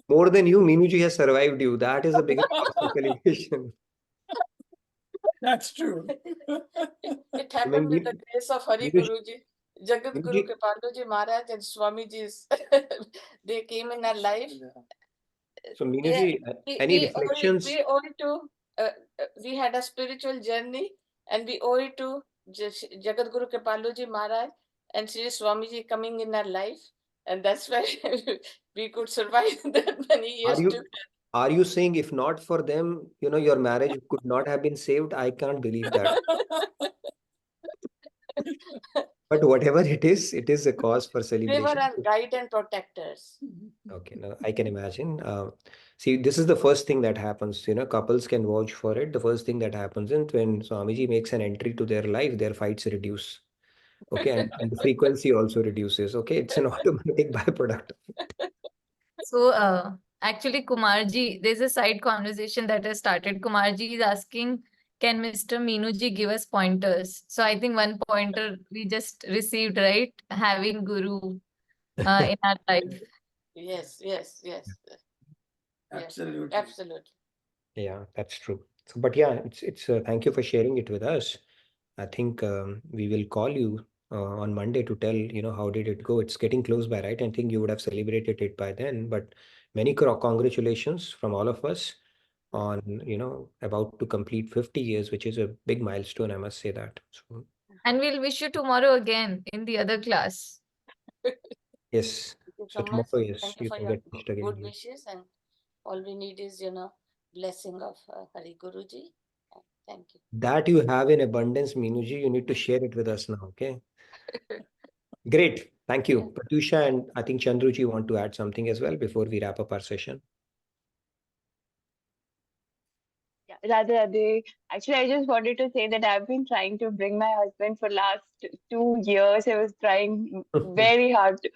more than you, Meenuji has survived you. That is a bigger cause for celebration. That's true. It happened with the grace of Hari Guruji. Jagat Guru Kripaluji Maharaj and Swamiji's they came in our life. So Meenuji, any reflections? We owe it to we had a spiritual journey and we owe it to Jagat Guru Kripaluji Maharaj and Sri Swamiji coming in our life, and that's why we could survive that many years. Are you saying if not for them, your marriage could not have been saved? I can't believe that. But whatever it is a cause for celebration. They were our guide and protectors. Okay, now I can imagine. See, this is the first thing that happens. Couples can vouch for it. The first thing that happens is when Swamiji makes an entry to their life, their fights reduce. Okay, and the frequency also reduces. Okay, it's an automatic byproduct. So, actually, Kumarji, there's a side conversation that has started. Kumarji is asking, can Mr. Meenuji give us pointers? So I think one pointer we just received, right? Having Guru in our life. Yes. Absolutely. Yeah, that's true. So, but yeah, it's thank you for sharing it with us. I think we will call you on Monday to tell, how did it go? It's getting close by, right? I think you would have celebrated it by then, but many congratulations from all of us on, about to complete 50 years, which is a big milestone, I must say that. So, and we'll wish you tomorrow again in the other class. Yes. So tomorrow, yes, thank you you for can your get pushed again. good wishes, and all we need is, blessing of Hari Guruji. Thank you. That you have in abundance, Meenuji. You need to share it with us now, okay? Great. Thank you. Pratyusha and I think Chandruji want to add something as well before we wrap up our session. Yeah, Radhe. Actually, I just wanted to say that I've been trying to bring my husband for last 2 years. I was trying very hard to,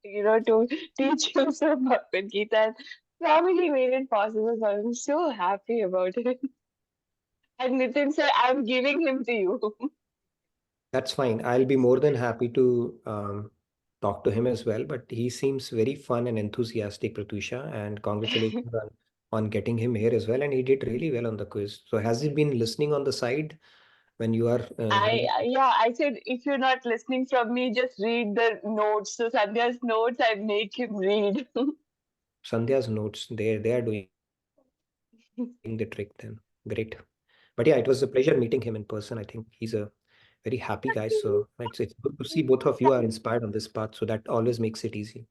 to teach him some Bhagavad Gita. Swamiji made it possible, so I'm so happy about it. And Nitin sir, I'm giving him to you. That's fine. I'll be more than happy to talk to him as well. But he seems very fun and enthusiastic, Pratyusha. And congratulations on getting him here as well. And he did really well on the quiz. So has he been listening on the side when you are? I said if you're not listening from me, just read the notes. So Sandhya's notes, I make him read. Sandhya's notes, they are doing the trick then. Great. But yeah, it was a pleasure meeting him in person. I think he's a very happy guy. So it's good to see both of you are inspired on this path. So that always makes it easy.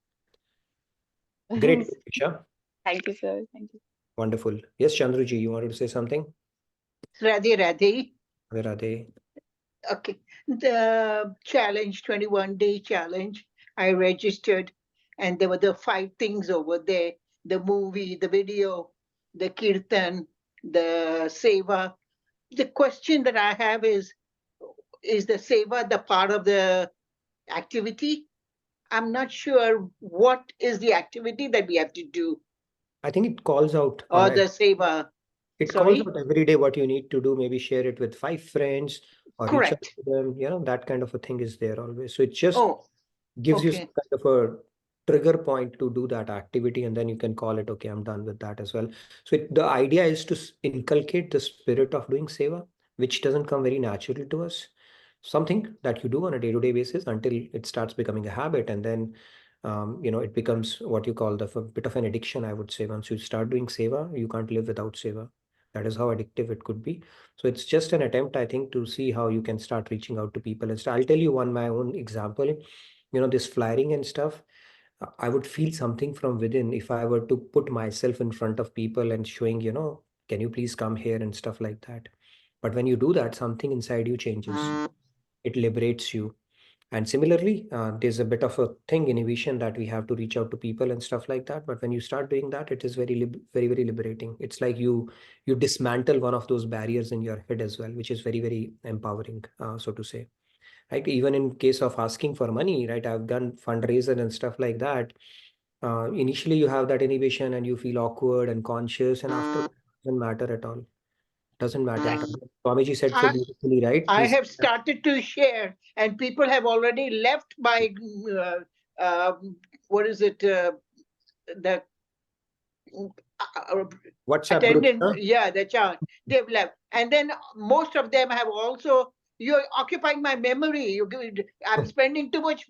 Great, Pratyusha. Thank you, sir. Thank you. Wonderful. Yes, Chandruji, you wanted to say something? Radhe. Radhe. Okay. The challenge, 21-day challenge, I registered, and there were the 5 things over there: the movie, the video, the kirtan, the seva. The question that I have is the seva the part of the activity? I'm not sure what is the activity that we have to do. I think it calls out. Or the seva. It calls out every day what you need to do. Maybe share it with 5 friends or reach out to them. That kind of a thing is there always. So it just gives you some kind of a trigger point to do that activity, and then you can call it, okay, I'm done with that as well. So the idea is to inculcate the spirit of doing seva, which doesn't come very naturally to us. Something that you do on a day-to-day basis until it starts becoming a habit, and then it becomes what you call a bit of an addiction, I would say. Once you start doing seva, you can't live without seva. That is how addictive it could be. So it's just an attempt, I think, to see how you can start reaching out to people. And I'll tell you my own example. This flyering and stuff, I would feel something from within if I were to put myself in front of people and showing, can you please come here and stuff like that. But when you do that, something inside you changes. It liberates you. And similarly, there's a bit of a thing in aviation that we have to reach out to people and stuff like that. But when you start doing that, it is very, very liberating. It's like you dismantle one of those barriers in your head as well, which is very, very empowering, so to say. Right? Even in case of asking for money, right? I've done fundraiser and stuff like that. Initially, you have that inhibition and you feel awkward and conscious, and after it doesn't matter at all. Doesn't matter at all. Swamiji said so beautifully, right? I have started to share, and people have already left my what is it? The WhatsApp attendant, group, huh? yeah, the chant. They've left, and then most of them have also. You're occupying my memory. I'm spending too much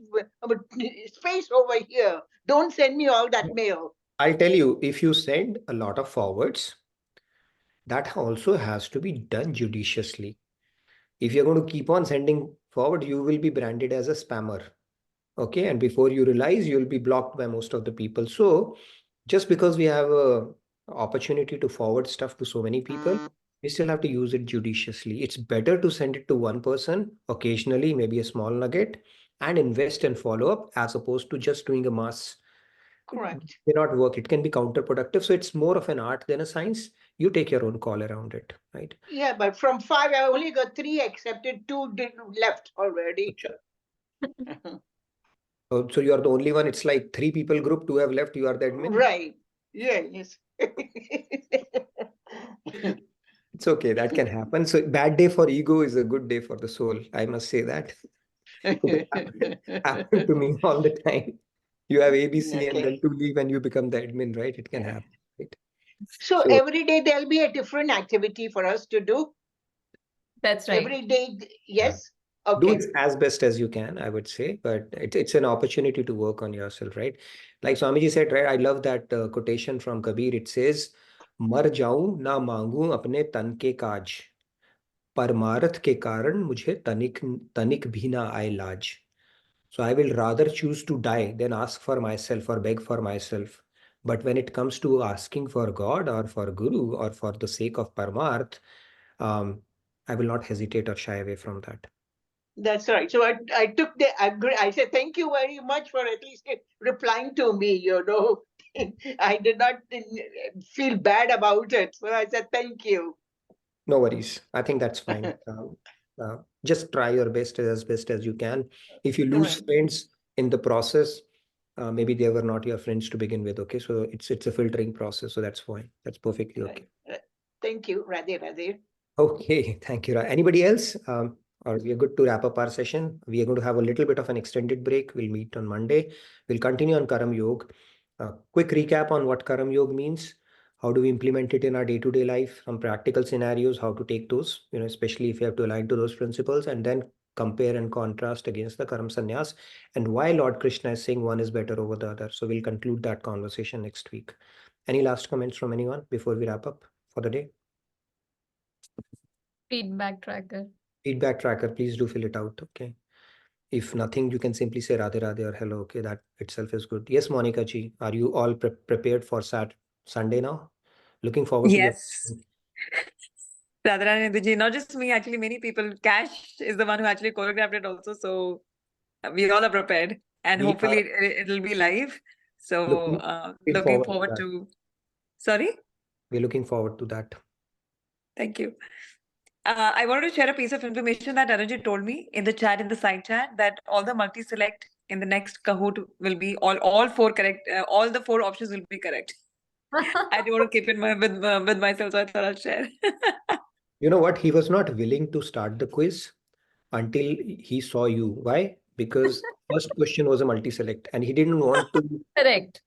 space over here. Don't send me all that mail. I'll tell you, if you send a lot of forwards, that also has to be done judiciously. If you're going to keep on sending forward, you will be branded as a spammer. Okay. And before you realize, you'll be blocked by most of the people. So just because we have a opportunity to forward stuff to so many people, we still have to use it judiciously. It's better to send it to one person occasionally, maybe a small nugget, and invest and follow up, as opposed to just doing a mass. Correct. It may not work. It can be counterproductive. So it's more of an art than a science. You take your own call around it, right? Yeah, but from 5, I only got 3 accepted, 2 left already. So you are the only one. It's like 3 people group, 2 have left. You are the admin. Right. Yeah, yes. It's okay. That can happen. So bad day for ego is a good day for the soul. I must say that. It happened to me all the time. You have ABC and then 2 leave and you become the admin, right? It can happen, right? So every day there'll be a different activity for us to do. That's right. Every day, yes. Do Okay. it as best as you can, I would say, but it's an opportunity to work on yourself, right? Like Swamiji said, right? I love that quotation from Kabir. It says, "Mar jaऊं na मांगूं अपने तन के काज, परमार्थ के कारण मुझे तनिक तनिक भी ना आए लाज." So I will rather choose to die than ask for myself or beg for myself. But when it comes to asking for God or for Guru or for the sake of Paramarth, I will not hesitate or shy away from that. That's right. So I took the I said, thank you very much for at least replying to me, I did not feel bad about it. So I said, thank you. No worries. I think that's fine. Just try your best as you can. If you lose friends in the process, maybe they were not your friends to begin with. Okay. So it's a filtering process. So that's fine. That's perfectly okay. Thank you. Radhe. Okay. Thank you. Anybody else? Or we are good to wrap up our session. We are going to have a little bit of an extended break. We'll meet on Monday. We'll continue on Karam Yoga. Quick recap on what Karam Yoga means. How do we implement it in our day-to-day life? Some practical scenarios, how to take those, especially if you have to align to those principles, and then compare and contrast against the Karam Sannyas, and why Lord Krishna is saying one is better over the other. So we'll conclude that conversation next week. Any last comments from anyone before we wrap up for the day? Feedback tracker. Feedback tracker, please do fill it out. Okay. If nothing, you can simply say Radhe Radhe or hello. Okay, that itself is good. Yes, Monica ji, are you all prepared for Sunday now? Looking forward to Yes. Radharani ji, not just me, actually many people. Cash is the one who actually choreographed it also. So we all are prepared and hopefully it'll be live. So looking forward to. Sorry? We're looking forward to that. Thank you. I wanted to share a piece of information that Arunji told me in the chat, in the side chat, that all the multi-select in the next Kahoot will be all 4 correct. All the 4 options will be correct. I don't want to keep it with myself, so I thought I'll share. You know what? He was not willing to start the quiz until he saw you. Why? Because first question was a multi-select and he didn't want to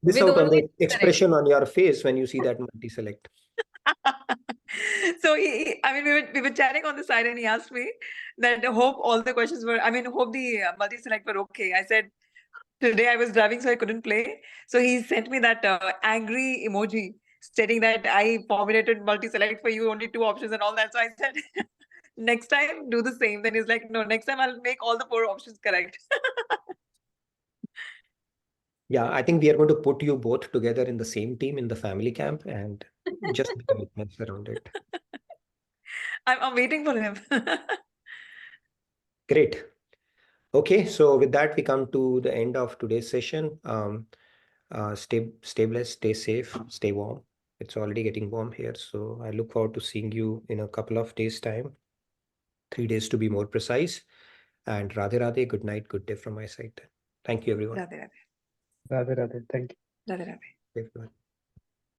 miss out on the expression on your face when you see that multi-select. So we were chatting on the side and he asked me that hope all the questions were, hope the multi-select were okay. I said, today I was driving, so I couldn't play. So he sent me that angry emoji stating that I formulated multi-select for you, only 2 options and all that. So I said, next time do the same. Then he's like, no, next time I'll make all the 4 options correct. Yeah, I think we are going to put you both together in the same team in the family camp and just be a witness around it. I'm waiting for him. Great. Okay, so with that, we come to the end of today's session. Stay blessed, stay safe, stay warm. It's already getting warm here, so I look forward to seeing you in a couple of days' time. 3 days to be more precise. And Radhe Radhe, good night, good day from my side. Thank you, everyone. Radhe Radhe. Radhe Radhe. Thank you. Radhe Radhe. Everyone.